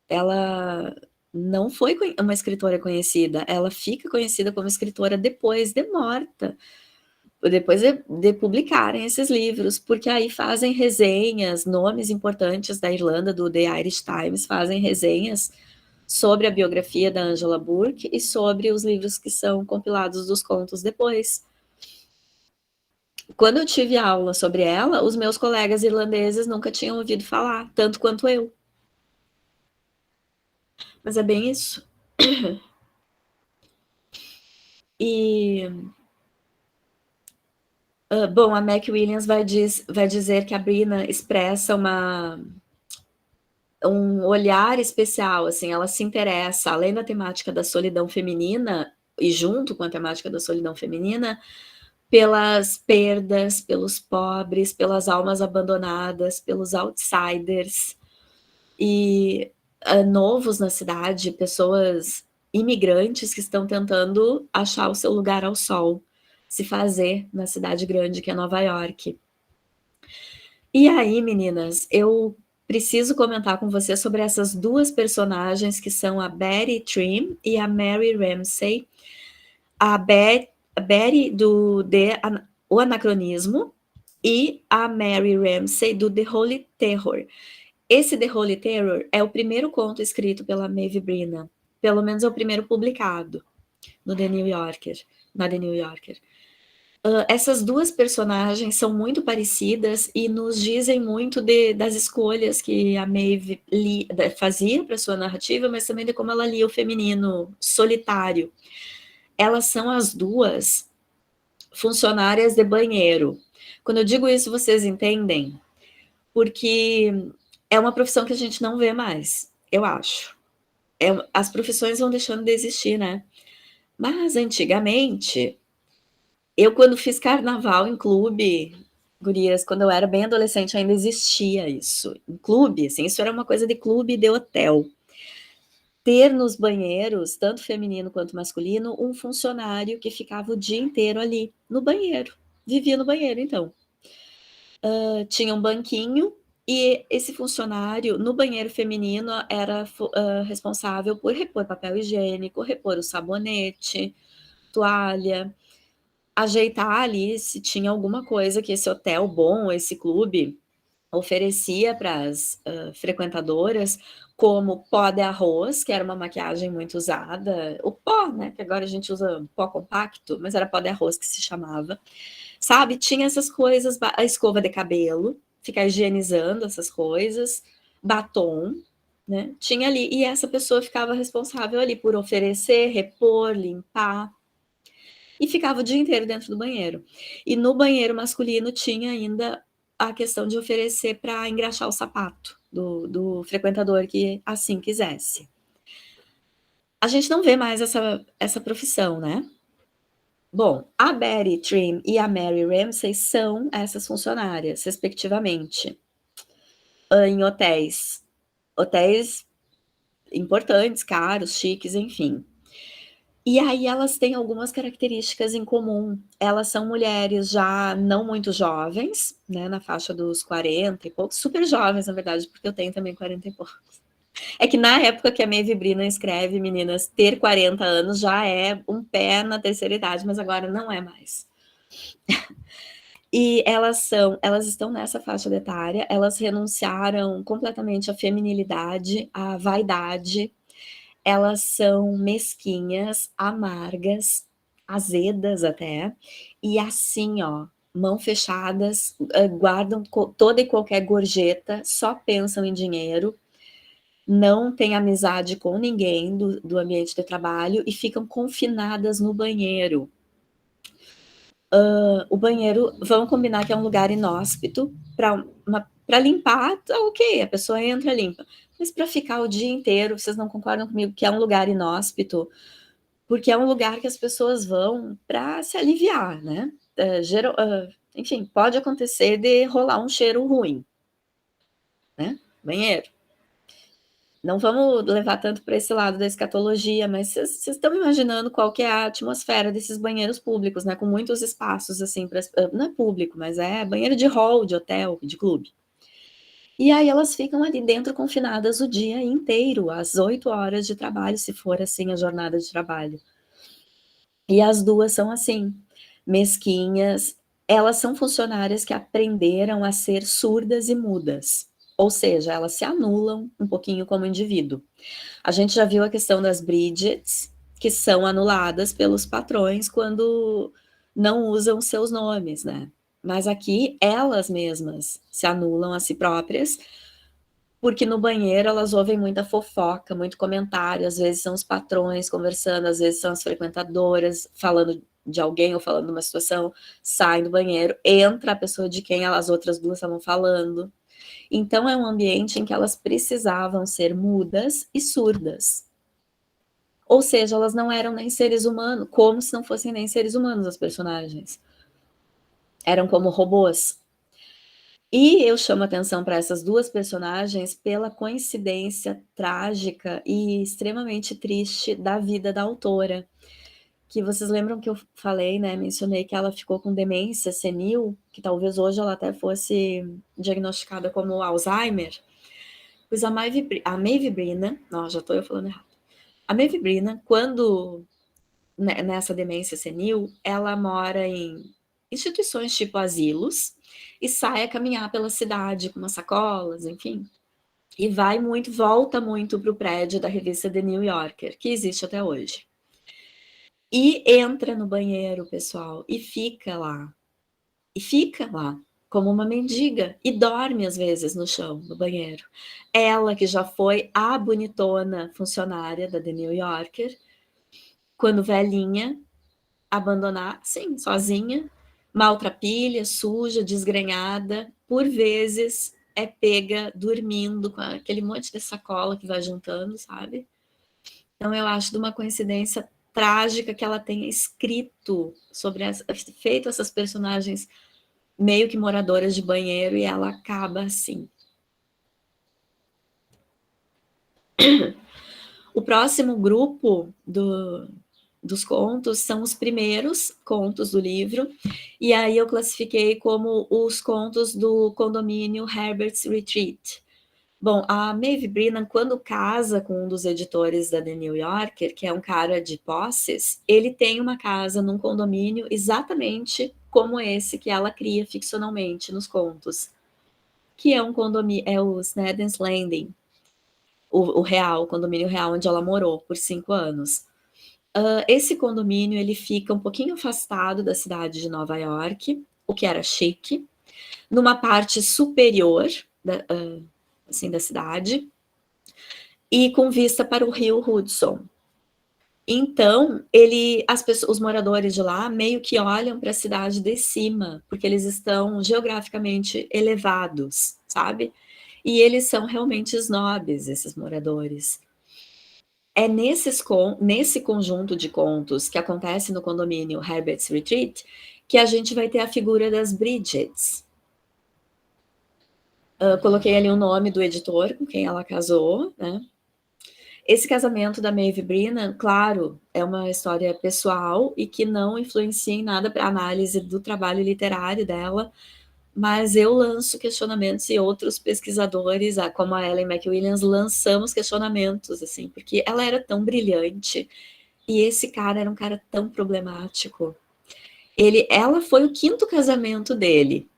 Ela não foi uma escritora conhecida, ela fica conhecida como escritora depois de morta, depois de publicarem esses livros, porque aí fazem resenhas, nomes importantes da Irlanda, do The Irish Times, fazem resenhas sobre a biografia da Angela Burke e sobre os livros que são compilados dos contos depois. Quando eu tive aula sobre ela, os meus colegas irlandeses nunca tinham ouvido falar, tanto quanto eu. Mas é bem isso. E, bom, a Mac Williams vai dizer que a Brina expressa um olhar especial, assim, ela se interessa, além da temática da solidão feminina, e junto com a temática da solidão feminina, pelas perdas, pelos pobres, pelas almas abandonadas, pelos outsiders, e novos na cidade, pessoas imigrantes que estão tentando achar o seu lugar ao sol, se fazer na cidade grande que é Nova York. E aí, meninas, eu preciso comentar com você sobre essas duas personagens que são a Betty Trim e a Mary Ramsey. A Betty O Anacronismo e a Mary Ramsey do The Holy Terror. Esse The Holy Terror é o primeiro conto escrito pela Maeve Brina, pelo menos é o primeiro publicado no The New Yorker, na The New Yorker. Essas duas personagens são muito parecidas e nos dizem muito das escolhas que a Maeve fazia para sua narrativa, mas também de como ela lia o feminino solitário. Elas são as duas funcionárias de banheiro. Quando eu digo isso, vocês entendem? Porque é uma profissão que a gente não vê mais, eu acho. As profissões vão deixando de existir, né? Mas antigamente, eu quando fiz carnaval em clube, gurias, quando eu era bem adolescente ainda existia isso. Em clube, assim, isso era uma coisa de clube e de hotel. Ter nos banheiros, tanto feminino quanto masculino, um funcionário que ficava o dia inteiro ali, no banheiro. Vivia no banheiro, então. Tinha um banquinho e esse funcionário, no banheiro feminino, era responsável por repor papel higiênico, repor o sabonete, toalha, ajeitar ali se tinha alguma coisa que esse hotel bom, esse clube, oferecia para as frequentadoras, como pó de arroz, que era uma maquiagem muito usada, o pó, né, que agora a gente usa pó compacto, mas era pó de arroz que se chamava, sabe? Tinha essas coisas, a escova de cabelo, ficar higienizando essas coisas, batom, né? Tinha ali, e essa pessoa ficava responsável ali por oferecer, repor, limpar, e ficava o dia inteiro dentro do banheiro. E no banheiro masculino tinha ainda a questão de oferecer para engraxar o sapato do frequentador que assim quisesse. A gente não vê mais essa profissão, né? Bom, a Betty Trim e a Mary Ramsey são essas funcionárias, respectivamente, em hotéis importantes, caros, chiques, enfim. E aí elas têm algumas características em comum. Elas são mulheres já não muito jovens, né, na faixa dos 40 e poucos, super jovens, na verdade, porque eu tenho também 40 e poucos. É que na época que a Maeve Brina escreve, meninas, ter 40 anos já é um pé na terceira idade, mas agora não é mais. E elas estão nessa faixa etária, elas renunciaram completamente à feminilidade, à vaidade, elas são mesquinhas, amargas, azedas até, e assim, ó, mão fechadas, guardam toda e qualquer gorjeta, só pensam em dinheiro, não têm amizade com ninguém do ambiente de trabalho e ficam confinadas no banheiro. O banheiro, vamos combinar que é um lugar inóspito, para limpar, tá ok, a pessoa entra, limpa. Mas para ficar o dia inteiro, vocês não concordam comigo que é um lugar inóspito? Porque é um lugar que as pessoas vão para se aliviar, né? Enfim, pode acontecer de rolar um cheiro ruim, né? Banheiro. Não vamos levar tanto para esse lado da escatologia, mas vocês estão imaginando qual que é a atmosfera desses banheiros públicos, né? Com muitos espaços, assim, não é público, mas é banheiro de hall, de hotel, de clube. E aí elas ficam ali dentro confinadas o dia inteiro, às 8 horas de trabalho, se for assim a jornada de trabalho. E as duas são assim, mesquinhas. Elas são funcionárias que aprenderam a ser surdas e mudas. Ou seja, elas se anulam um pouquinho como indivíduo. A gente já viu a questão das Bridgets, que são anuladas pelos patrões quando não usam seus nomes, né? Mas aqui, elas mesmas se anulam a si próprias, porque no banheiro elas ouvem muita fofoca, muito comentário, às vezes são os patrões conversando, às vezes são as frequentadoras falando de alguém ou falando de uma situação, saem do banheiro, entra a pessoa de quem as outras duas estavam falando. Então é um ambiente em que elas precisavam ser mudas e surdas. Ou seja, elas não eram nem seres humanos, como se não fossem nem seres humanos as personagens. Eram como robôs. E eu chamo atenção para essas duas personagens pela coincidência trágica e extremamente triste da vida da autora. Que vocês lembram que eu falei, né? Mencionei que ela ficou com demência senil, que talvez hoje ela até fosse diagnosticada como Alzheimer. Pois a Maeve Brennan, não, já estou eu falando errado. A Maeve Brennan, quando nessa demência senil, ela mora em instituições tipo asilos e sai a caminhar pela cidade com umas sacolas, enfim. E volta muito para o prédio da revista The New Yorker, que existe até hoje. E entra no banheiro, pessoal, e fica lá. Como uma mendiga, e dorme às vezes no chão, no banheiro. Ela, que já foi a bonitona funcionária da The New Yorker, quando velhinha, abandonar, sim, sozinha, maltrapilha, suja, desgrenhada, por vezes é pega dormindo com aquele monte de sacola que vai juntando, sabe? Então eu acho de uma coincidência trágica que ela tenha escrito sobre feito essas personagens meio que moradoras de banheiro e ela acaba assim. O próximo grupo dos contos são os primeiros contos do livro, e aí eu classifiquei como os contos do condomínio Herbert's Retreat. Bom, a Maeve Brennan, quando casa com um dos editores da The New Yorker, que é um cara de posses, ele tem uma casa num condomínio exatamente como esse que ela cria ficcionalmente nos contos, que é um condomínio, é o Snedden's Landing, o condomínio real onde ela morou por 5 anos. Esse condomínio ele fica um pouquinho afastado da cidade de Nova York, o que era chique, numa parte superior assim, da cidade, e com vista para o rio Hudson. Então, os moradores de lá meio que olham para a cidade de cima, porque eles estão geograficamente elevados, sabe? E eles são realmente snobs, esses moradores. É nesse conjunto de contos que acontece no condomínio Herbert's Retreat que a gente vai ter a figura das Bridgets. Coloquei ali o nome do editor com quem ela casou, né? Esse casamento da Maeve Brennan, claro, é uma história pessoal e que não influencia em nada para a análise do trabalho literário dela, mas eu lanço questionamentos e outros pesquisadores, como a Ellen McWilliams, lançamos questionamentos, assim, porque ela era tão brilhante e esse cara era um cara tão problemático. Ela foi o 5º casamento dele.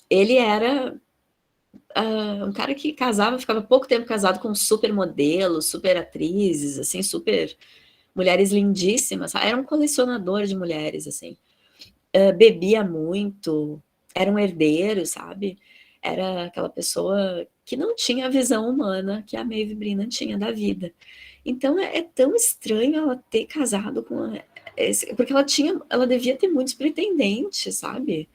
Ele era um cara que casava, ficava pouco tempo casado com super modelos, super atrizes, assim, super mulheres lindíssimas. Era um colecionador de mulheres, assim. Bebia muito, era um herdeiro, sabe? Era aquela pessoa que não tinha a visão humana que a Maeve Brennan tinha da vida. Então é tão estranho ela ter casado com porque ela devia ter muitos pretendentes, sabe?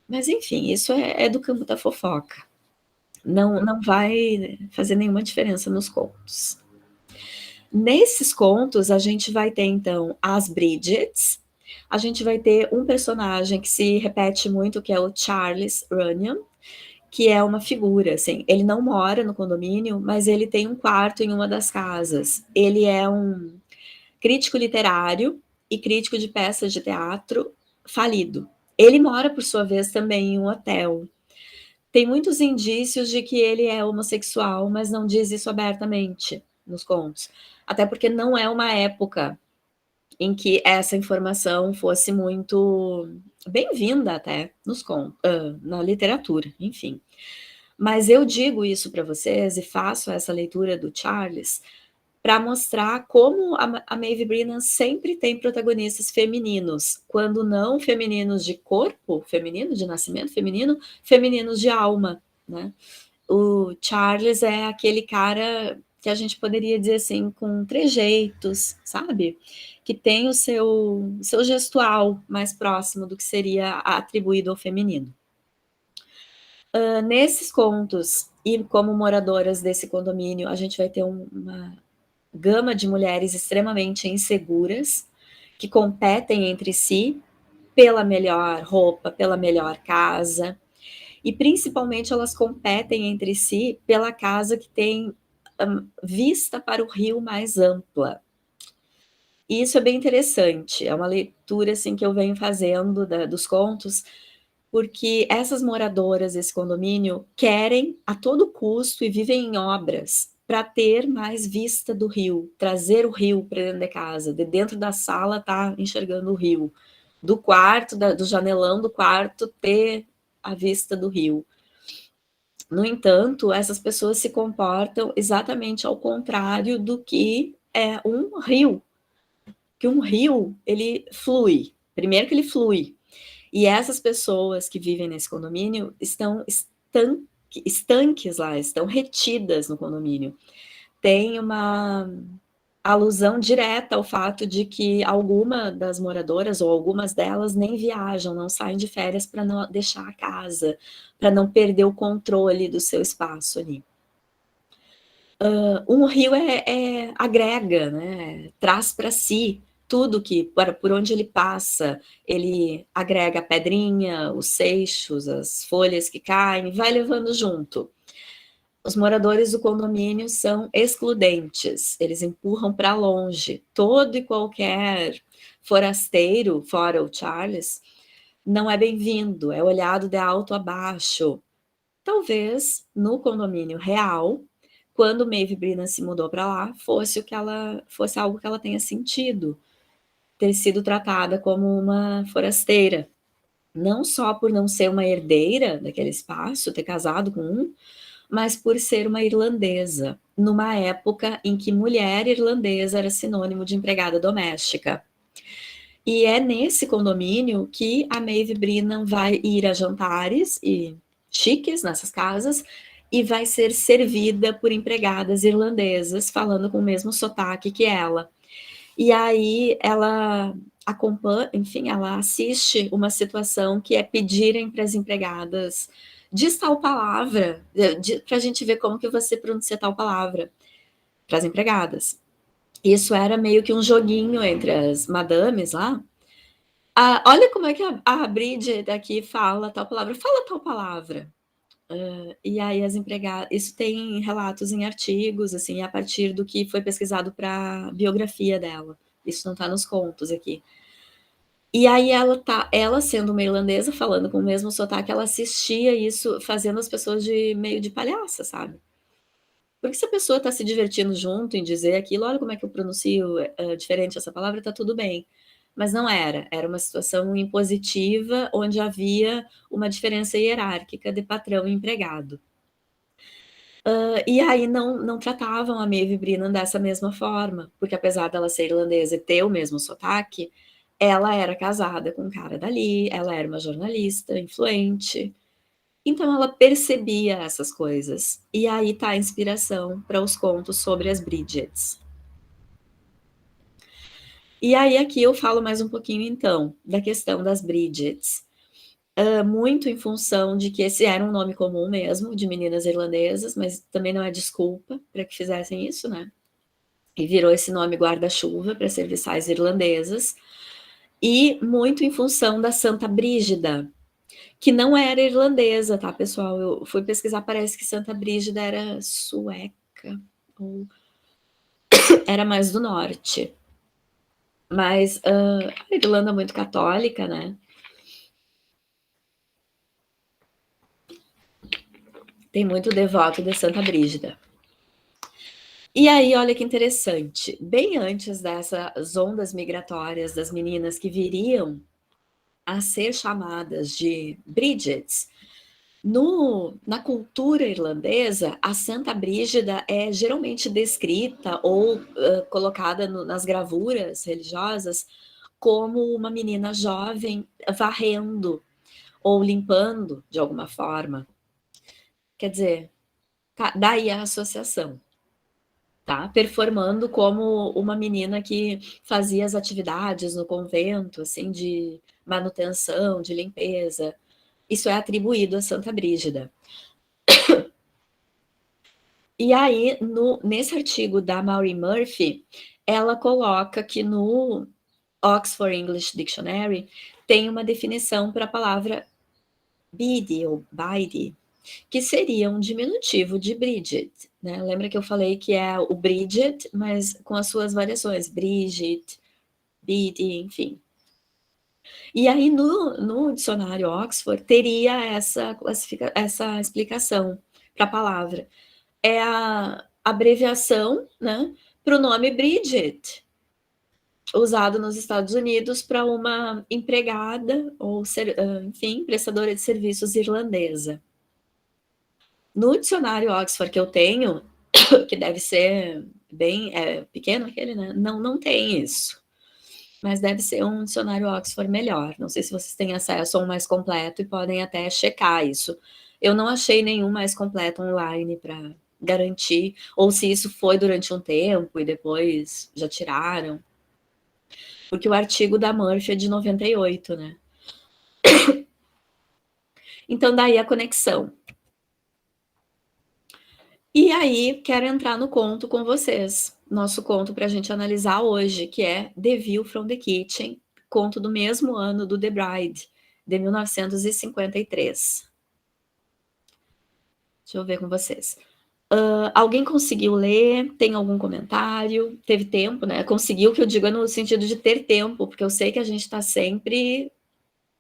Mas enfim, isso é do campo da fofoca. Não vai fazer nenhuma diferença nos contos. Nesses contos, a gente vai ter, então, as Bridgets, a gente vai ter um personagem que se repete muito, que é o Charles Runyon, que é uma figura, assim, ele não mora no condomínio, mas ele tem um quarto em uma das casas. Ele é um crítico literário e crítico de peças de teatro falido. Ele mora, por sua vez, também em um hotel. Tem muitos indícios de que ele é homossexual, mas não diz isso abertamente nos contos. Até porque não é uma época em que essa informação fosse muito bem-vinda até nos contos, na literatura, enfim. Mas eu digo isso para vocês e faço essa leitura do Charles para mostrar como a Maeve Brennan sempre tem protagonistas femininos, quando não femininos de corpo feminino, de nascimento feminino, femininos de alma, né? O Charles é aquele cara que a gente poderia dizer assim, com trejeitos, sabe? Que tem o seu gestual mais próximo do que seria atribuído ao feminino. Nesses contos, e como moradoras desse condomínio, a gente vai ter uma gama de mulheres extremamente inseguras, que competem entre si pela melhor roupa, pela melhor casa, e principalmente elas competem entre si pela casa que tem vista para o rio mais ampla. E isso é bem interessante, é uma leitura assim, que eu venho fazendo dos contos, porque essas moradoras desse condomínio querem a todo custo e vivem em obras para ter mais vista do rio, trazer o rio para dentro de casa, de dentro da sala tá enxergando o rio, do quarto, do janelão do quarto ter a vista do rio. No entanto, essas pessoas se comportam exatamente ao contrário do que é um rio, que um rio, ele flui, primeiro que ele flui, e essas pessoas que vivem nesse condomínio estão estanques lá, estão retidas no condomínio. Tem uma alusão direta ao fato de que alguma das moradoras, ou algumas delas, nem viajam, não saem de férias para não deixar a casa, para não perder o controle do seu espaço ali. Um rio agrega, né? Traz para si tudo que, por onde ele passa, ele agrega a pedrinha, os seixos, as folhas que caem, vai levando junto. Os moradores do condomínio são excludentes, eles empurram para longe. Todo e qualquer forasteiro, fora o Charles, não é bem-vindo, é olhado de alto a baixo. Talvez, no condomínio real, quando Maeve Brennan se mudou para lá, fosse algo que ela tenha sentido, ter sido tratada como uma forasteira, não só por não ser uma herdeira daquele espaço, ter casado com um, mas por ser uma irlandesa, numa época em que mulher irlandesa era sinônimo de empregada doméstica. E é nesse condomínio que a Maeve Brennan vai ir a jantares e chiques nessas casas e vai ser servida por empregadas irlandesas falando com o mesmo sotaque que ela. E aí ela acompanha, enfim, ela assiste uma situação que é pedirem para as empregadas diz tal palavra, para a gente ver como que você pronuncia tal palavra para as empregadas. Isso era meio que um joguinho entre as madames lá. Olha como é que a Bridget aqui fala tal palavra. E aí as empregadas, isso tem relatos em artigos, assim, a partir do que foi pesquisado para a biografia dela. Isso não está nos contos aqui. E aí ela sendo uma irlandesa, falando com o mesmo sotaque, ela assistia isso, fazendo as pessoas meio de palhaça, sabe? Porque se a pessoa está se divertindo junto em dizer aquilo, olha como é que eu pronuncio diferente essa palavra, tá tudo bem. Mas não era uma situação impositiva, onde havia uma diferença hierárquica de patrão e empregado. E aí não tratavam a Maeve Brennan dessa mesma forma, porque apesar dela ser irlandesa e ter o mesmo sotaque, ela era casada com um cara dali, ela era uma jornalista influente, então ela percebia essas coisas. E aí está a inspiração para os contos sobre as Bridgets. E aí aqui eu falo mais um pouquinho então da questão das Bridgets. Muito em função de que esse era um nome comum mesmo, de meninas irlandesas, mas também não é desculpa para que fizessem isso, né? E virou esse nome guarda-chuva para serviçais irlandesas. E muito em função da Santa Brígida, que não era irlandesa, tá, pessoal? Eu fui pesquisar, parece que Santa Brígida era sueca, ou era mais do norte. Mas a Irlanda é muito católica, né? Tem muito devoto de Santa Brígida. E aí, olha que interessante, bem antes dessas ondas migratórias das meninas que viriam a ser chamadas de Bridgets, Na cultura irlandesa, a Santa Brígida é geralmente descrita ou colocada nas gravuras religiosas como uma menina jovem varrendo ou limpando de alguma forma. Quer dizer, daí a associação, tá? Performando como uma menina que fazia as atividades no convento, assim, de manutenção, de limpeza. Isso é atribuído a Santa Brígida. E aí, nesse artigo da Maureen Murphy, ela coloca que no Oxford English Dictionary tem uma definição para a palavra biddy ou biddy, que seria um diminutivo de Bridget, né? Lembra que eu falei que é o Bridget, mas com as suas variações, Bridget, Biddy, enfim. E aí no dicionário Oxford teria essa explicação para a palavra. É a abreviação, né, para o nome Bridget, usado nos Estados Unidos para uma empregada ou, enfim, prestadora de serviços irlandesa. No dicionário Oxford que eu tenho, que deve ser bem pequeno aquele, né? Não tem isso. Mas deve ser um dicionário Oxford melhor. Não sei se vocês têm acesso a um mais completo e podem até checar isso. Eu não achei nenhum mais completo online para garantir, ou se isso foi durante um tempo e depois já tiraram. Porque o artigo da Murphy é de 98, né? Então, daí a conexão. E aí, quero entrar no conto com vocês. Nosso conto para a gente analisar hoje, que é The View from the Kitchen, conto do mesmo ano do The Bride, de 1953. Deixa eu ver com vocês. Alguém conseguiu ler? Tem algum comentário? Teve tempo, né? Conseguiu, que eu digo, no sentido de ter tempo, porque eu sei que a gente está sempre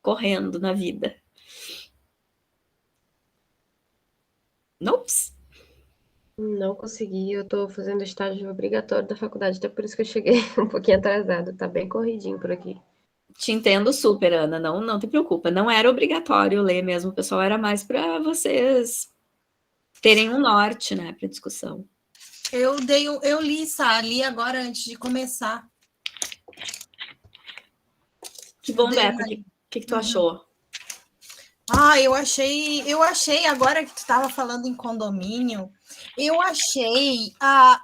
correndo na vida. Nops. Não consegui, eu tô fazendo estágio obrigatório da faculdade, até por isso que eu cheguei um pouquinho atrasado, tá bem corridinho por aqui. Te entendo super, Ana, não te preocupa. Não era obrigatório ler mesmo, o pessoal, era mais para vocês terem um norte, né, para discussão. Eu li, li agora antes de começar. Que bom, Beto. O que tu achou? Eu achei, agora que tu estava falando em condomínio, eu achei a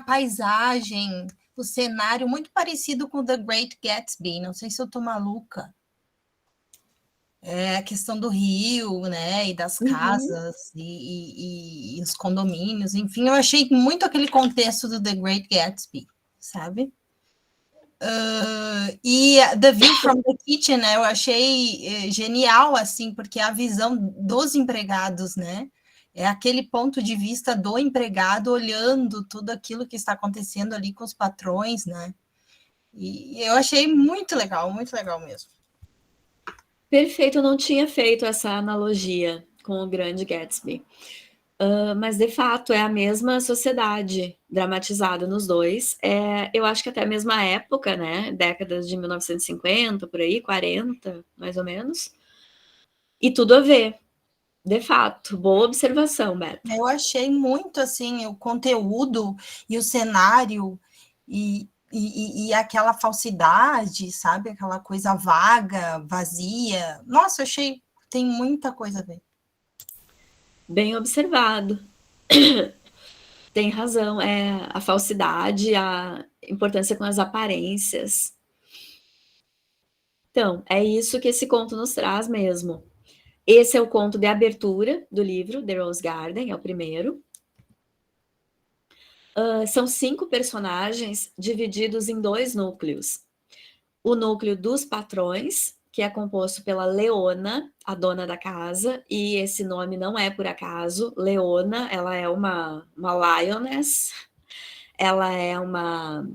paisagem, o cenário muito parecido com The Great Gatsby. Não sei se eu tô maluca. É a questão do rio, né, e das casas, e os condomínios, enfim, eu achei muito aquele contexto do The Great Gatsby, sabe? E The View from the Kitchen, né, eu achei genial, assim, porque a visão dos empregados, né, é aquele ponto de vista do empregado olhando tudo aquilo que está acontecendo ali com os patrões, né, e eu achei muito legal mesmo. Perfeito, eu não tinha feito essa analogia com o Grande Gatsby. Mas, de fato, é a mesma sociedade dramatizada nos dois. Eu acho que até a mesma época, né? Décadas de 1950, por aí, 40, mais ou menos. E tudo a ver, de fato. Boa observação, Beto. Eu achei muito, assim, o conteúdo e o cenário e aquela falsidade, sabe? Aquela coisa vaga, vazia. Nossa, eu achei tem muita coisa a ver. Bem observado. Tem razão. É a falsidade, a importância com as aparências. Então, é isso que esse conto nos traz mesmo. Esse é o conto de abertura do livro, The Rose Garden, é o primeiro. São 5 personagens divididos em 2 núcleos. O núcleo dos patrões, que é composto pela Leona, a dona da casa, e esse nome não é por acaso. Leona, ela é uma lioness, ela é uma...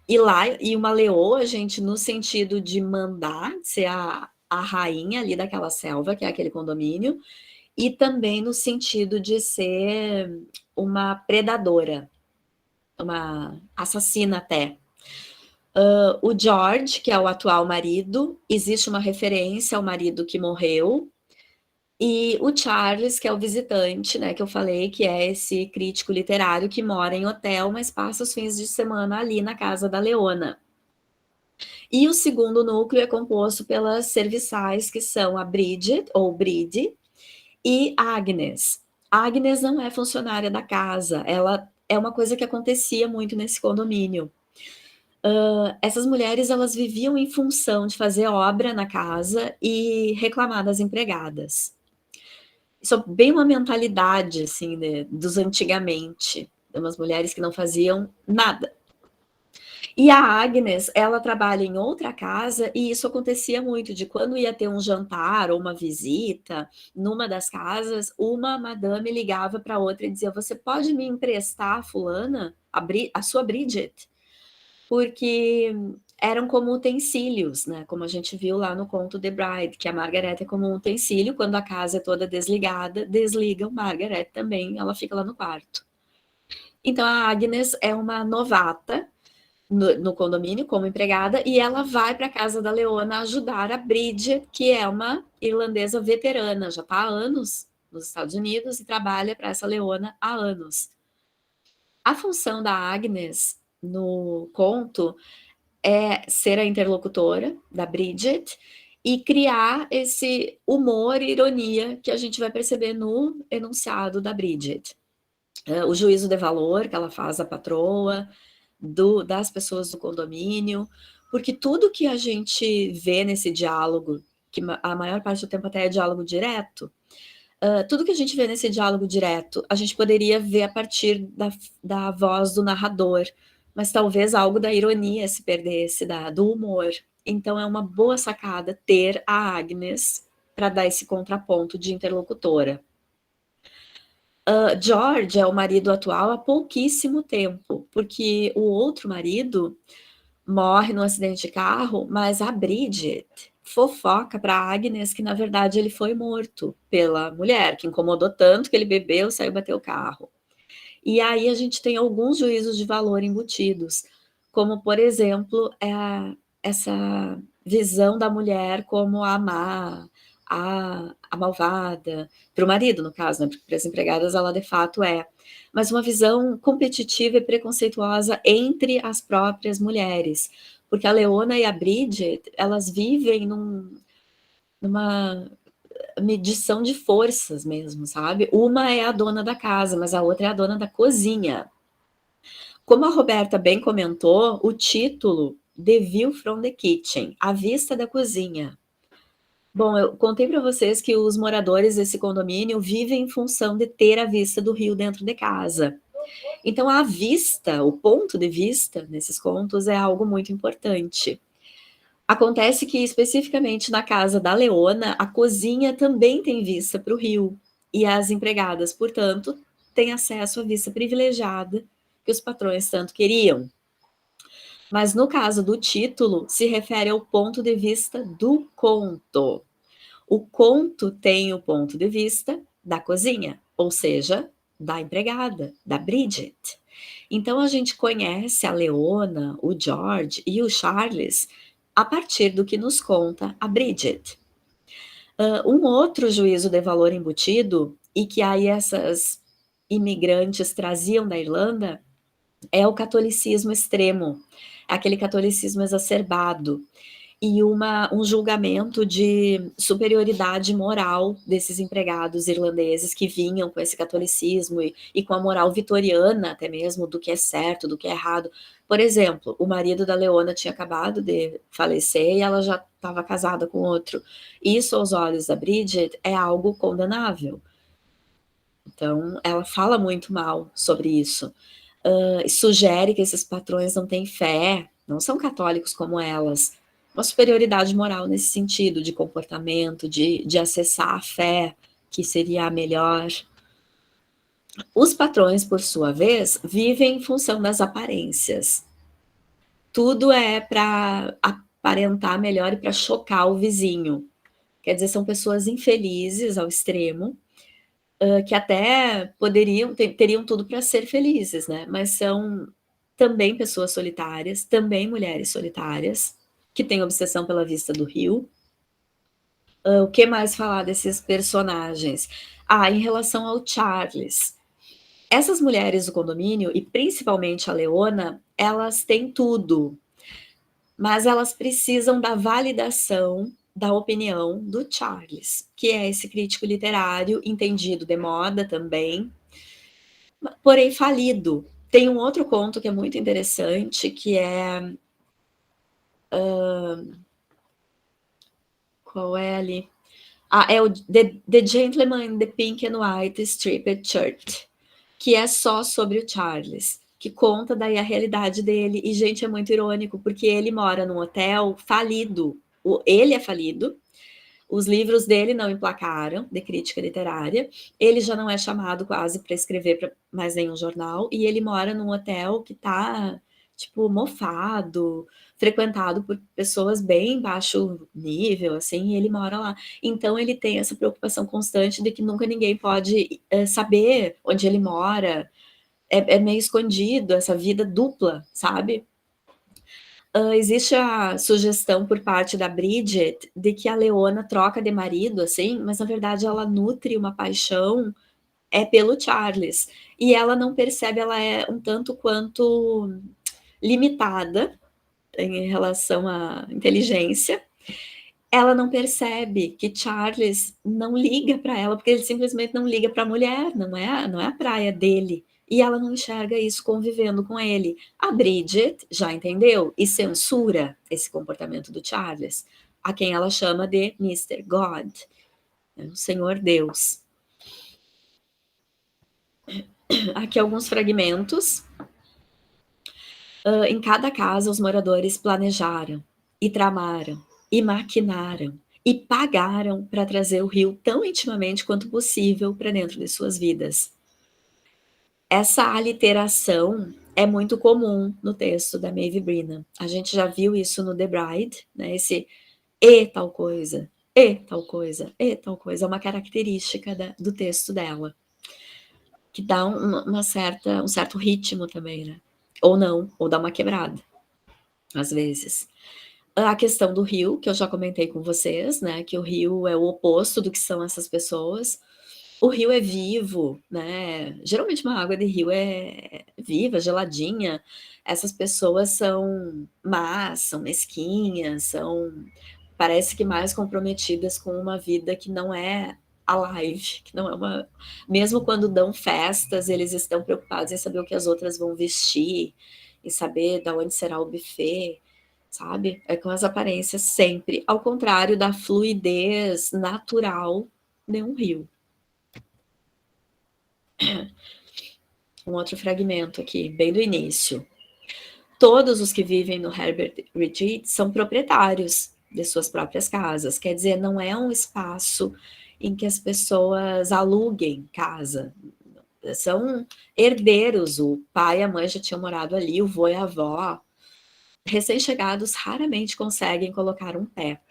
E uma leoa, gente, no sentido de mandar, ser a rainha ali daquela selva, que é aquele condomínio, e também no sentido de ser uma predadora, uma assassina até. O George, que é o atual marido, existe uma referência ao marido que morreu, E o Charles, que é o visitante, né, que eu falei, que é esse crítico literário que mora em hotel, mas passa os fins de semana ali na casa da Leona. E o segundo núcleo é composto pelas serviçais, que são a Bridget, ou Bride, e a Agnes. A Agnes não é funcionária da casa, ela é uma coisa que acontecia muito nesse condomínio. Essas mulheres, elas viviam em função de fazer obra na casa e reclamar das empregadas. Isso é bem uma mentalidade, assim, né, dos antigamente, umas mulheres que não faziam nada. E a Agnes, ela trabalha em outra casa, e isso acontecia muito, de quando ia ter um jantar ou uma visita numa das casas, uma madame ligava para outra e dizia: você pode me emprestar a fulana, a sua Bridget? Porque eram como utensílios, né? Como a gente viu lá no conto The Bride, que a Margaret é como um utensílio, quando a casa é toda desligada, desligam Margaret também, ela fica lá no quarto. Então a Agnes é uma novata no condomínio como empregada, e ela vai para a casa da Leona ajudar a Bridget, que é uma irlandesa veterana, já está há anos nos Estados Unidos e trabalha para essa Leona há anos. A função da Agnes no conto é ser a interlocutora da Bridget e criar esse humor e ironia que a gente vai perceber no enunciado da Bridget. O juízo de valor que ela faz à patroa, das pessoas do condomínio, porque tudo que a gente vê nesse diálogo, que a maior parte do tempo até é diálogo direto, tudo que a gente vê nesse diálogo direto, a gente poderia ver a partir da voz do narrador, mas talvez algo da ironia se perdesse, do humor. Então é uma boa sacada ter a Agnes para dar esse contraponto de interlocutora. George é o marido atual há pouquíssimo tempo, porque o outro marido morre num acidente de carro, mas a Bridget fofoca para Agnes que, na verdade, ele foi morto pela mulher, que incomodou tanto que ele bebeu, saiu bater o carro. E aí a gente tem alguns juízos de valor embutidos, como, por exemplo, essa visão da mulher como a má, a malvada, para o marido, no caso, né? Porque para as empregadas ela de fato é, mas uma visão competitiva e preconceituosa entre as próprias mulheres, porque a Leona e a Bridget, elas vivem numa medição de forças mesmo, sabe? Uma é a dona da casa, mas a outra é a dona da cozinha. Como a Roberta bem comentou, o título The View from the Kitchen, a vista da cozinha. Bom, eu contei para vocês que os moradores desse condomínio vivem em função de ter a vista do rio dentro de casa. Então, a vista, o ponto de vista nesses contos é algo muito importante. Acontece que, especificamente na casa da Leona, a cozinha também tem vista para o rio. E as empregadas, portanto, têm acesso à vista privilegiada que os patrões tanto queriam. Mas no caso do título, se refere ao ponto de vista do conto. O conto tem o ponto de vista da cozinha, ou seja, da empregada, da Bridget. Então a gente conhece a Leona, o George e o Charles a partir do que nos conta a Bridget. Um outro juízo de valor embutido, e que aí essas imigrantes traziam da Irlanda, é o catolicismo extremo, aquele catolicismo exacerbado, e um julgamento de superioridade moral desses empregados irlandeses que vinham com esse catolicismo e com a moral vitoriana até mesmo, do que é certo, do que é errado. Por exemplo, o marido da Leona tinha acabado de falecer e ela já estava casada com outro. Isso, aos olhos da Bridget, é algo condenável. Então, ela fala muito mal sobre isso. Sugere que esses patrões não têm fé, não são católicos como elas, uma superioridade moral nesse sentido, de comportamento, de acessar a fé, que seria a melhor. Os patrões, por sua vez, vivem em função das aparências. Tudo é para aparentar melhor e para chocar o vizinho. Quer dizer, são pessoas infelizes ao extremo, que até teriam tudo para ser felizes, né? Mas são também pessoas solitárias, também mulheres solitárias, que têm obsessão pela vista do rio. O que mais falar desses personagens? Em relação ao Charles. Essas mulheres do condomínio, e principalmente a Leona, elas têm tudo, mas elas precisam da validação da opinião do Charles, que é esse crítico literário, entendido de moda também, porém falido. Tem um outro conto que é muito interessante, que é... qual é ali? É o The Gentleman in the Pink and White Striped Shirt, que é só sobre o Charles, que conta daí a realidade dele. E, gente, é muito irônico, porque ele mora num hotel falido. Ele é falido, os livros dele não emplacaram, de crítica literária, ele já não é chamado quase para escrever para mais nenhum jornal, e ele mora num hotel que tá, tipo, mofado, frequentado por pessoas bem baixo nível, assim, e ele mora lá. Então ele tem essa preocupação constante de que nunca ninguém pode saber onde ele mora, é meio escondido, essa vida dupla, sabe? Existe a sugestão por parte da Bridget de que a Leona troca de marido, assim, mas na verdade ela nutre uma paixão pelo Charles. E ela não percebe, ela é um tanto quanto limitada em relação à inteligência. Ela não percebe que Charles não liga para ela, porque ele simplesmente não liga para a mulher, não é a praia dele. E ela não enxerga isso convivendo com ele. A Bridget já entendeu e censura esse comportamento do Charles, a quem ela chama de Mr. God, o Senhor Deus. Aqui alguns fragmentos. Em cada casa, os moradores planejaram e tramaram e maquinaram e pagaram para trazer o rio tão intimamente quanto possível para dentro de suas vidas. Essa aliteração é muito comum no texto da Maeve Brennan. A gente já viu isso no The Bride, né? Esse e tal coisa, e tal coisa, e tal coisa, é uma característica do texto dela, que dá um certo ritmo também, né? Ou não, ou dá uma quebrada, às vezes. A questão do rio, que eu já comentei com vocês, né? Que o rio é o oposto do que são essas pessoas. O rio é vivo, né? Geralmente uma água de rio é viva, geladinha. Essas pessoas são más, são mesquinhas, parece que mais comprometidas com uma vida que não é alive, que não é uma... Mesmo quando dão festas, eles estão preocupados em saber o que as outras vão vestir, em saber de onde será o buffet, sabe? É com as aparências sempre, ao contrário da fluidez natural de um rio. Um outro fragmento aqui, bem do início. Todos os que vivem no Herbert Retreat são proprietários de suas próprias casas, quer dizer, não é um espaço em que as pessoas aluguem casa, são herdeiros, o pai e a mãe já tinham morado ali, o vô e a avó. Recém-chegados raramente conseguem colocar um pé.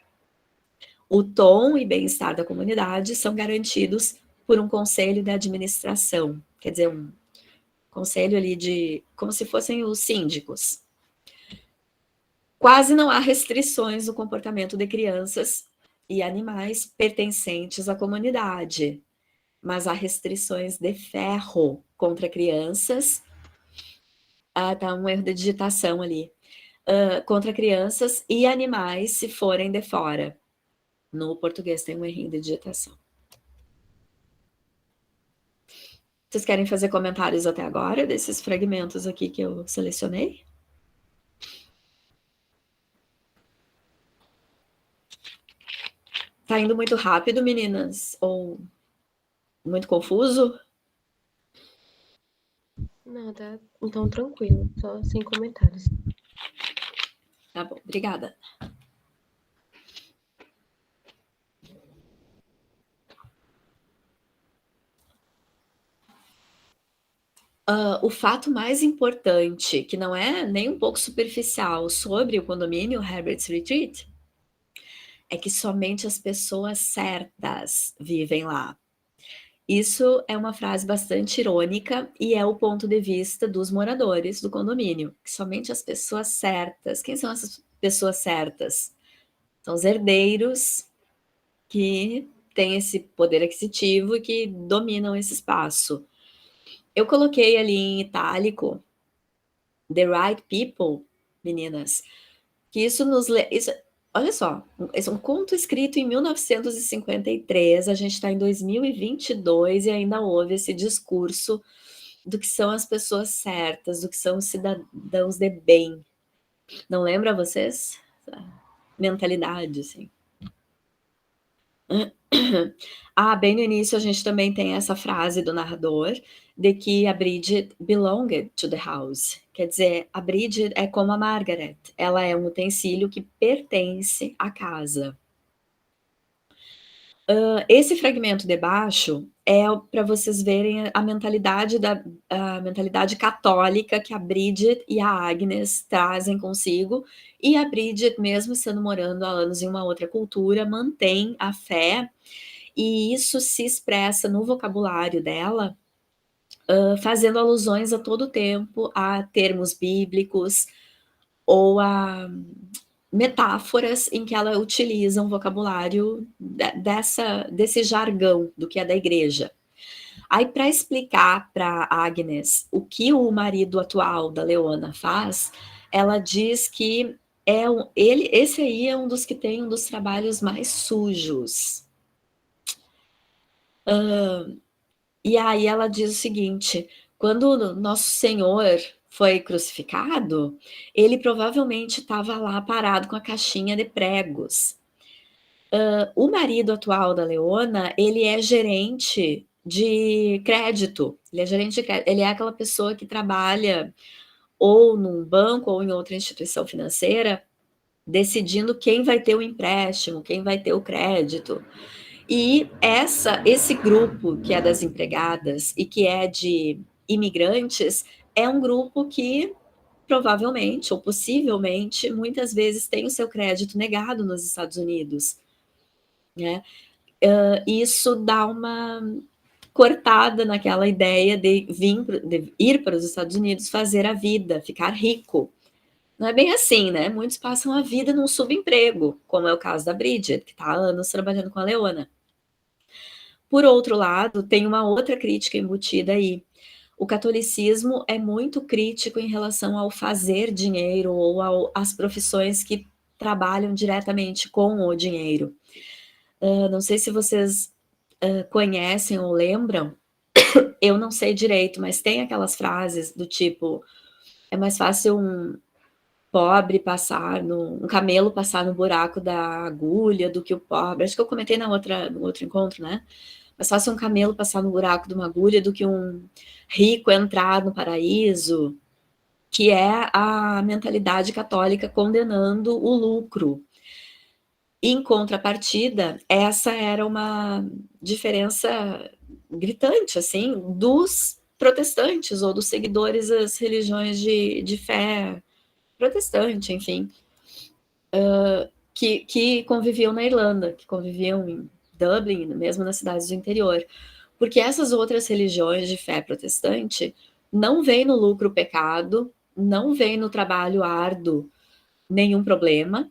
O tom e bem-estar da comunidade são garantidos por um conselho de administração, quer dizer, um conselho ali como se fossem os síndicos. Quase não há restrições no comportamento de crianças e animais pertencentes à comunidade, mas há restrições de ferro contra crianças. Tá um erro de digitação ali. Contra crianças e animais se forem de fora. No português tem um errinho de digitação. Vocês querem fazer comentários até agora desses fragmentos aqui que eu selecionei? Tá indo muito rápido, meninas? Ou muito confuso? Não, tá. Então, tranquilo. Só sem comentários. Tá bom, obrigada. O fato mais importante, que não é nem um pouco superficial, sobre o condomínio Herbert's Retreat, é que somente as pessoas certas vivem lá. Isso é uma frase bastante irônica e é o ponto de vista dos moradores do condomínio, que somente as pessoas certas. Quem são essas pessoas certas? São os herdeiros que têm esse poder aquisitivo e que dominam esse espaço. Eu coloquei ali em itálico The Right People, meninas, que isso nos... Olha só, esse é um conto escrito em 1953, a gente está em 2022 e ainda houve esse discurso do que são as pessoas certas, do que são os cidadãos de bem. Não lembra vocês? Mentalidade, assim. Bem no início a gente também tem essa frase do narrador de que a Bridget belonged to the house. Quer dizer, a Bridget é como a Margaret, ela é um utensílio que pertence à casa. Esse fragmento de baixo é para vocês verem a mentalidade católica que a Bridget e a Agnes trazem consigo, e a Bridget, mesmo estando morando há anos em uma outra cultura, mantém a fé, e isso se expressa no vocabulário dela, fazendo alusões a todo tempo a termos bíblicos ou a metáforas em que ela utiliza um vocabulário desse jargão do que é da igreja. Aí, para explicar para Agnes o que o marido atual da Leona faz, ela diz que esse aí é um dos que tem um dos trabalhos mais sujos. E aí ela diz o seguinte: quando nosso Senhor foi crucificado, ele provavelmente estava lá parado com a caixinha de pregos. O marido atual da Leona, ele é gerente de crédito. Ele é aquela pessoa que trabalha ou num banco ou em outra instituição financeira, decidindo quem vai ter o empréstimo, quem vai ter o crédito. E esse grupo que é das empregadas e que é de imigrantes é um grupo que provavelmente ou possivelmente muitas vezes tem o seu crédito negado nos Estados Unidos, né? Isso dá uma cortada naquela ideia de ir para os Estados Unidos fazer a vida, ficar rico. Não é bem assim, né? Muitos passam a vida num subemprego, como é o caso da Bridget, que está há anos trabalhando com a Leona. Por outro lado, tem uma outra crítica embutida aí. O catolicismo é muito crítico em relação ao fazer dinheiro ou às profissões que trabalham diretamente com o dinheiro. Não sei se vocês conhecem ou lembram, eu não sei direito, mas tem aquelas frases do tipo: é mais fácil um pobre um camelo passar no buraco da agulha do que o pobre. Acho que eu comentei no outro encontro, né? Mais fácil um camelo passar no buraco de uma agulha do que um rico entrar no paraíso, que é a mentalidade católica condenando o lucro. Em contrapartida, essa era uma diferença gritante, assim, dos protestantes ou dos seguidores das religiões de fé protestante, enfim, que conviviam na Irlanda, que conviviam em Dublin, mesmo nas cidades do interior. Porque essas outras religiões de fé protestante não veem no lucro o pecado, não veem no trabalho árduo nenhum problema,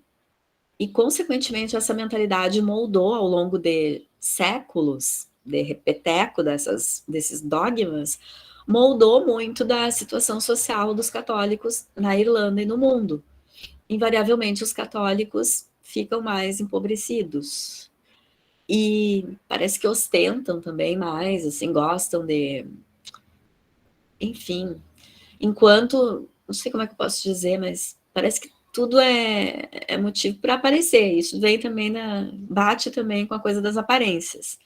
e, consequentemente, essa mentalidade moldou ao longo de séculos, de repeteco desses dogmas, moldou muito da situação social dos católicos na Irlanda e no mundo. Invariavelmente, os católicos ficam mais empobrecidos. E parece que ostentam também mais, assim, gostam de... Enfim, enquanto... Não sei como é que eu posso dizer, mas parece que tudo é motivo para aparecer. Isso vem também bate também com a coisa das aparências.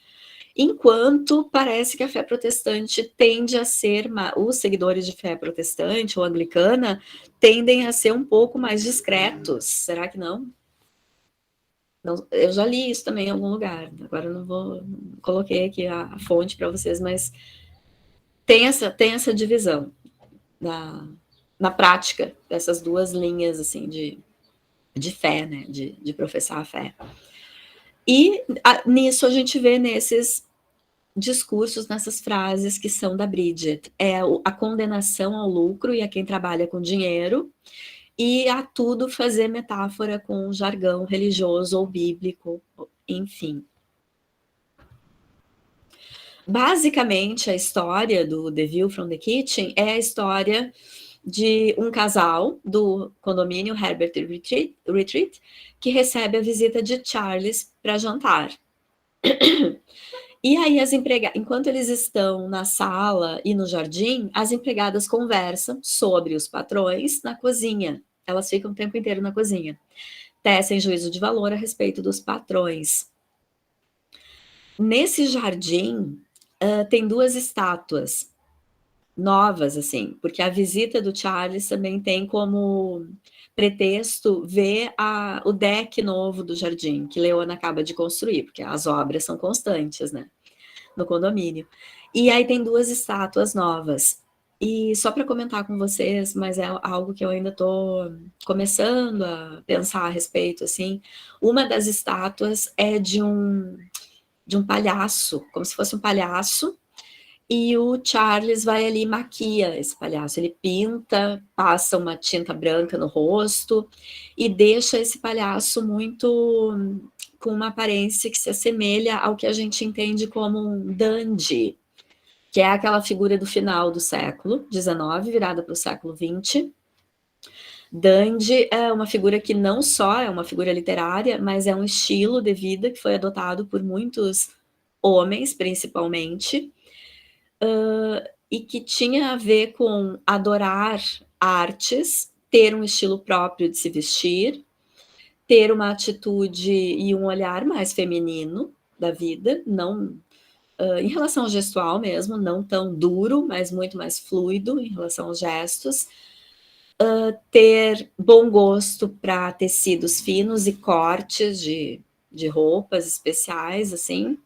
Enquanto parece que a fé protestante tende a ser, os seguidores de fé protestante ou anglicana tendem a ser um pouco mais discretos. Será que não? Não, eu já li isso também em algum lugar. Agora eu não coloquei aqui a fonte para vocês, mas tem essa divisão na prática dessas duas linhas assim de fé, né? De professar a fé. E nisso a gente vê nesses discursos, nessas frases que são da Bridget. É a condenação ao lucro e a quem trabalha com dinheiro, e a tudo fazer metáfora com jargão religioso ou bíblico, enfim. basicamente, a história do The View from the Kitchen é a história de um casal do condomínio Herbert Retreat que recebe a visita de Charles para jantar. E aí enquanto eles estão na sala e no jardim, as empregadas conversam sobre os patrões na cozinha. Elas ficam o tempo inteiro na cozinha. Tecem juízo de valor a respeito dos patrões. Nesse jardim, tem 2 estátuas novas, assim, porque a visita do Charles também tem como pretexto ver o deck novo do jardim, que Leona acaba de construir, porque as obras são constantes, né, no condomínio. E aí tem 2 estátuas novas. E só para comentar com vocês, mas é algo que eu ainda estou começando a pensar a respeito, assim, uma das estátuas é de um palhaço, como se fosse um palhaço, e o Charles vai ali e maquia esse palhaço. Ele pinta, passa uma tinta branca no rosto e deixa esse palhaço muito com uma aparência que se assemelha ao que a gente entende como um dandy, que é aquela figura do final do século XIX, virada para o século XX. Dandy é uma figura que não só é uma figura literária, mas é um estilo de vida que foi adotado por muitos homens, principalmente, e que tinha a ver com adorar artes, ter um estilo próprio de se vestir, ter uma atitude e um olhar mais feminino da vida, não em relação ao gestual mesmo, não tão duro, mas muito mais fluido em relação aos gestos, ter bom gosto para tecidos finos e cortes de roupas especiais, assim.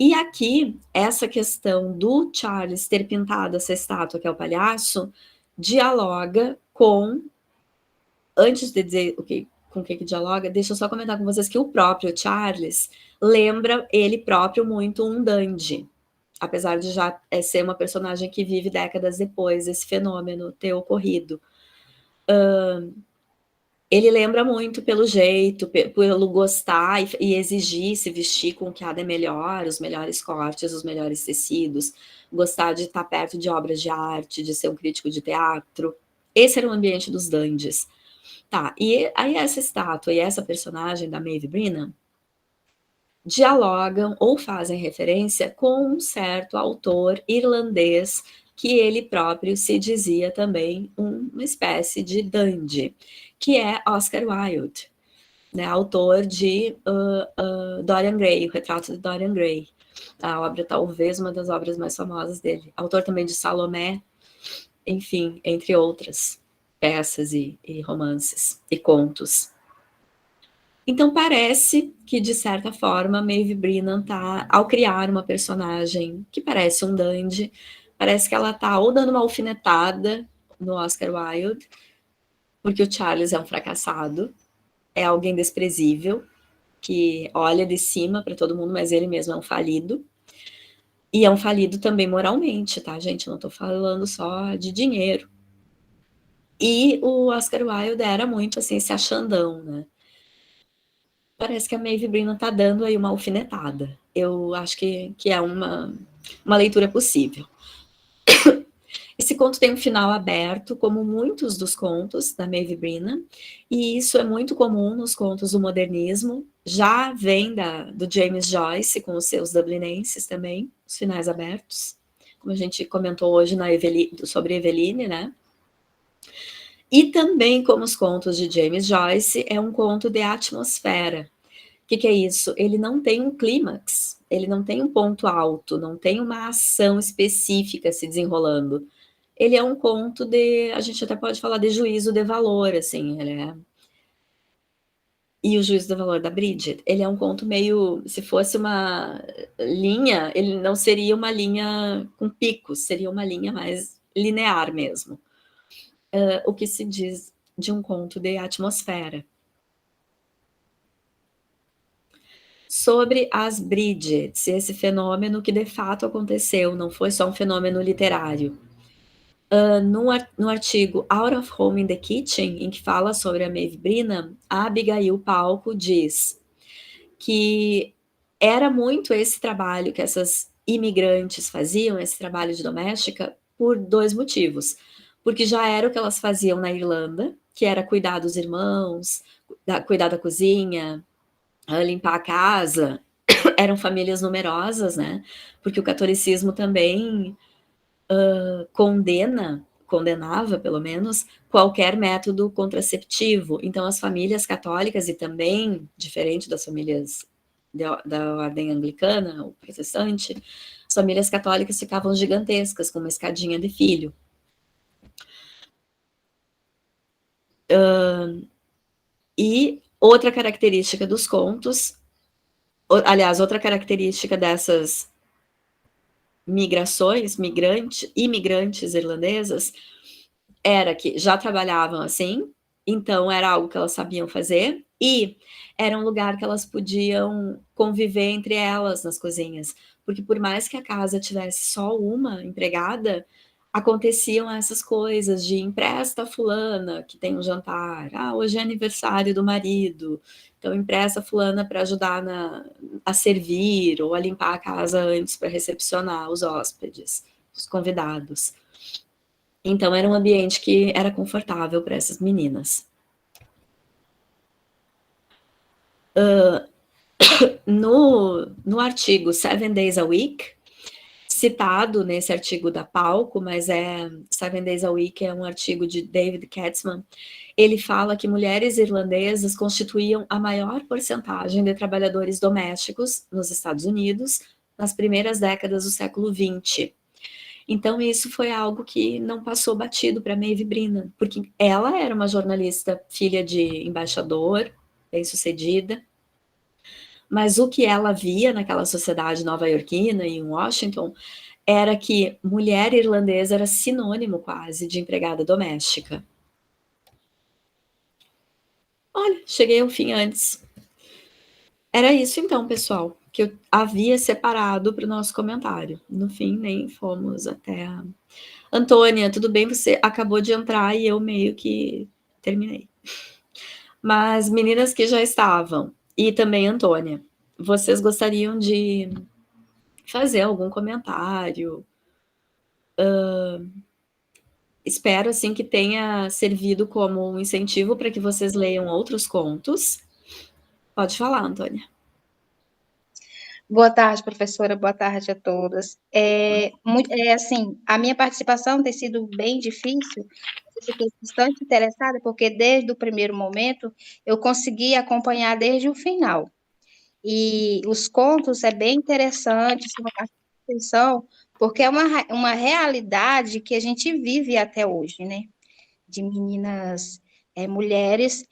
E aqui, essa questão do Charles ter pintado essa estátua, que é o palhaço, dialoga com... Antes de dizer com o que dialoga, deixa eu só comentar com vocês que o próprio Charles lembra ele próprio muito um dandy, apesar de já ser uma personagem que vive décadas depois desse fenômeno ter ocorrido. Ele lembra muito pelo jeito, pelo gostar e exigir se vestir com o que há de melhor, os melhores cortes, os melhores tecidos, gostar de estar perto de obras de arte, de ser um crítico de teatro. Esse era o ambiente dos dandies. Tá, e aí essa estátua e essa personagem da Maeve Brennan dialogam ou fazem referência com um certo autor irlandês que ele próprio se dizia também uma espécie de dandy, que é Oscar Wilde, né, autor de Dorian Gray, o retrato de Dorian Gray, a obra talvez uma das obras mais famosas dele, autor também de Salomé, enfim, entre outras peças e romances e contos. Então parece que, de certa forma, Maeve Brennan tá, ao criar uma personagem que parece um dandy, parece que ela tá ou dando uma alfinetada no Oscar Wilde, porque o Charles é um fracassado, é alguém desprezível, que olha de cima para todo mundo, mas ele mesmo é um falido. E é um falido também moralmente, tá, gente? Eu não tô falando só de dinheiro. E o Oscar Wilde era muito, assim, esse achandão, né? Parece que a Maeve Brennan tá dando aí uma alfinetada. Eu acho que é uma leitura possível. Esse conto tem um final aberto, como muitos dos contos da Maeve Brennan, e isso é muito comum nos contos do modernismo, já vem do James Joyce, com os seus dublinenses também, os finais abertos, como a gente comentou hoje sobre Eveline, né? E também, como os contos de James Joyce, é um conto de atmosfera. O que é isso? Ele não tem um clímax, ele não tem um ponto alto, não tem uma ação específica se desenrolando. Ele é um conto a gente até pode falar de juízo de valor, assim, E o juízo de valor da Bridget, ele é um conto meio, se fosse uma linha, ele não seria uma linha com picos, seria uma linha mais linear mesmo. O que se diz de um conto de atmosfera. Sobre as Bridgets, esse fenômeno que de fato aconteceu, não foi só um fenômeno literário. No artigo Out of Home in the Kitchen, em que fala sobre a Maeve Brennan, a Abigail Palco diz que era muito esse trabalho que essas imigrantes faziam esse trabalho de doméstica por 2 motivos. Porque já era o que elas faziam na Irlanda, que era cuidar dos irmãos, cuidar da cozinha, limpar a casa. Eram famílias numerosas, né? Porque o catolicismo também condenava, pelo menos, qualquer método contraceptivo. Então, as famílias católicas, e também, diferente das famílias da ordem anglicana ou protestante, as famílias católicas ficavam gigantescas, com uma escadinha de filho. E outra característica dos contos, aliás, outra característica dessas migrações, imigrantes irlandesas, era que já trabalhavam assim, então era algo que elas sabiam fazer, e era um lugar que elas podiam conviver entre elas nas cozinhas, porque por mais que a casa tivesse só uma empregada, aconteciam essas coisas de empresta a fulana que tem um jantar, hoje é aniversário do marido, então empresta a fulana para ajudar a servir ou a limpar a casa antes para recepcionar os hóspedes, os convidados. Então era um ambiente que era confortável para essas meninas. No artigo 7 Days a Week, citado nesse artigo da Palco, mas 7 Days a Week é um artigo de David Katzman, ele fala que mulheres irlandesas constituíam a maior porcentagem de trabalhadores domésticos nos Estados Unidos nas primeiras décadas do século XX. Então, isso foi algo que não passou batido para Maeve Brennan, porque ela era uma jornalista, filha de embaixador, bem-sucedida, mas o que ela via naquela sociedade nova-iorquina e em Washington era que mulher irlandesa era sinônimo quase de empregada doméstica. Olha, cheguei ao fim antes. Era isso então, pessoal, que eu havia separado para o nosso comentário. No fim, nem fomos até a... Antônia, tudo bem? Você acabou de entrar e eu meio que terminei. Mas meninas que já estavam, e também Antônia, vocês gostariam de fazer algum comentário? Espero, assim, que tenha servido como um incentivo para que vocês leiam outros contos. Pode falar, Antônia. Boa tarde, professora. Boa tarde a todas. Assim, a minha participação tem sido bem difícil. Eu fiquei bastante interessada, porque desde o primeiro momento eu consegui acompanhar desde o final. E os contos é bem interessante, chama bastante atenção, porque é uma realidade que a gente vive até hoje, né? De meninas, mulheres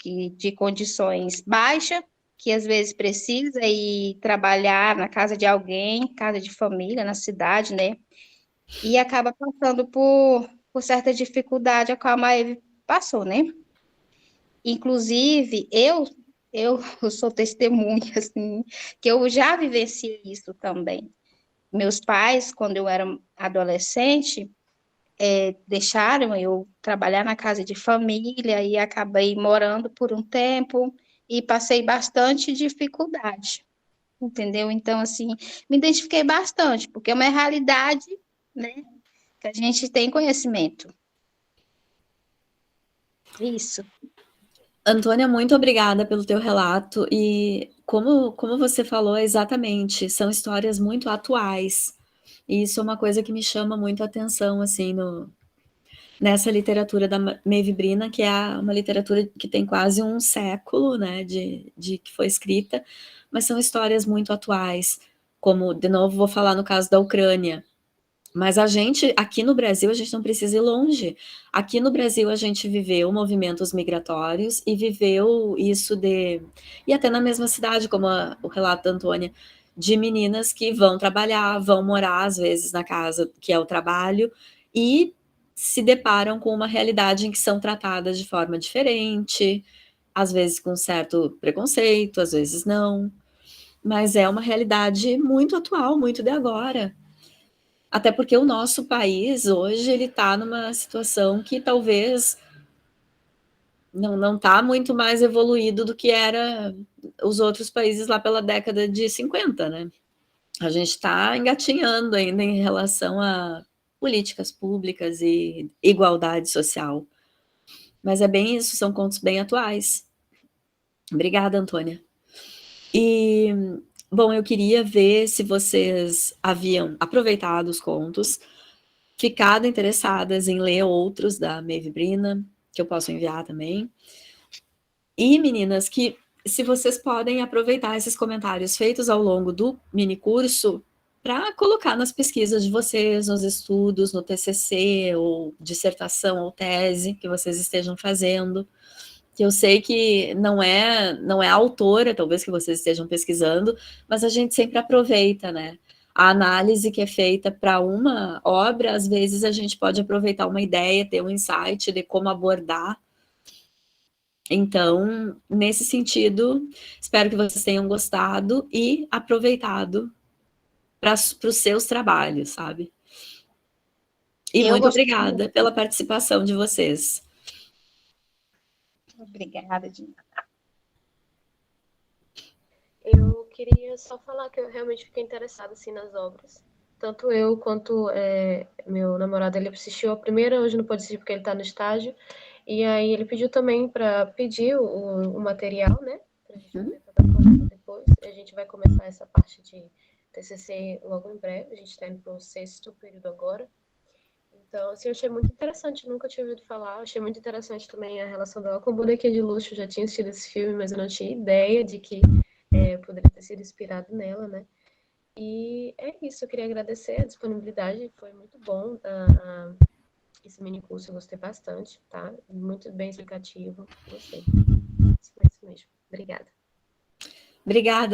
de condições baixas, que às vezes precisa ir trabalhar na casa de alguém, casa de família, na cidade, né? E acaba passando por certa dificuldade a qual a Maeve passou, né? Inclusive, eu sou testemunha, assim, que eu já vivenciei isso também. Meus pais, quando eu era adolescente, deixaram eu trabalhar na casa de família e acabei morando por um tempo e passei bastante dificuldade, entendeu? Então, assim, me identifiquei bastante, porque é uma realidade, né, que a gente tem conhecimento. Isso. Antônia, muito obrigada pelo teu relato, e como você falou, exatamente, são histórias muito atuais, e isso é uma coisa que me chama muito a atenção, assim, nessa literatura da Maeve Brennan, que é uma literatura que tem quase um século, né, de que foi escrita, mas são histórias muito atuais, como, de novo, vou falar no caso da Ucrânia, mas a gente, aqui no Brasil, a gente não precisa ir longe. Aqui no Brasil, a gente viveu movimentos migratórios e viveu isso e até na mesma cidade, como o relato da Antônia, de meninas que vão trabalhar, vão morar, às vezes, na casa que é o trabalho, e se deparam com uma realidade em que são tratadas de forma diferente, às vezes com certo preconceito, às vezes não. Mas é uma realidade muito atual, muito de agora. Até porque o nosso país, hoje, ele está numa situação que talvez não está muito mais evoluído do que era os outros países lá pela década de 50, né? A gente está engatinhando ainda em relação a políticas públicas e igualdade social. Mas é bem isso, são contos bem atuais. Obrigada, Antônia. E, bom, eu queria ver se vocês haviam aproveitado os contos, ficado interessadas em ler outros da Maeve Brina, que eu posso enviar também. E, meninas, que se vocês podem aproveitar esses comentários feitos ao longo do minicurso para colocar nas pesquisas de vocês, nos estudos, no TCC, ou dissertação, ou tese que vocês estejam fazendo, que eu sei que não é a autora, talvez, que vocês estejam pesquisando, mas a gente sempre aproveita, né? A análise que é feita para uma obra, às vezes a gente pode aproveitar uma ideia, ter um insight de como abordar. Então, nesse sentido, espero que vocês tenham gostado e aproveitado para os seus trabalhos, sabe? E muito obrigada pela participação de vocês. Obrigada, Dina. Eu queria só falar que eu realmente fiquei interessada assim, nas obras. Tanto eu quanto meu namorado, ele assistiu a primeira, hoje não pode assistir porque ele está no estágio. E aí ele pediu também para pedir o material, né? Para a gente poder fazer depois. A gente vai começar essa parte de TCC logo em breve. A gente está indo para o 6º período agora. Então, assim, eu achei muito interessante, nunca tinha ouvido falar. Achei muito interessante também a relação dela com Bonequinha de Luxo. Eu já tinha assistido esse filme, mas eu não tinha ideia de que poderia ter sido inspirado nela, né? E é isso, eu queria agradecer a disponibilidade, foi muito bom esse mini curso, eu gostei bastante, tá? Muito bem explicativo, gostei. Isso mesmo. Obrigada. Obrigada,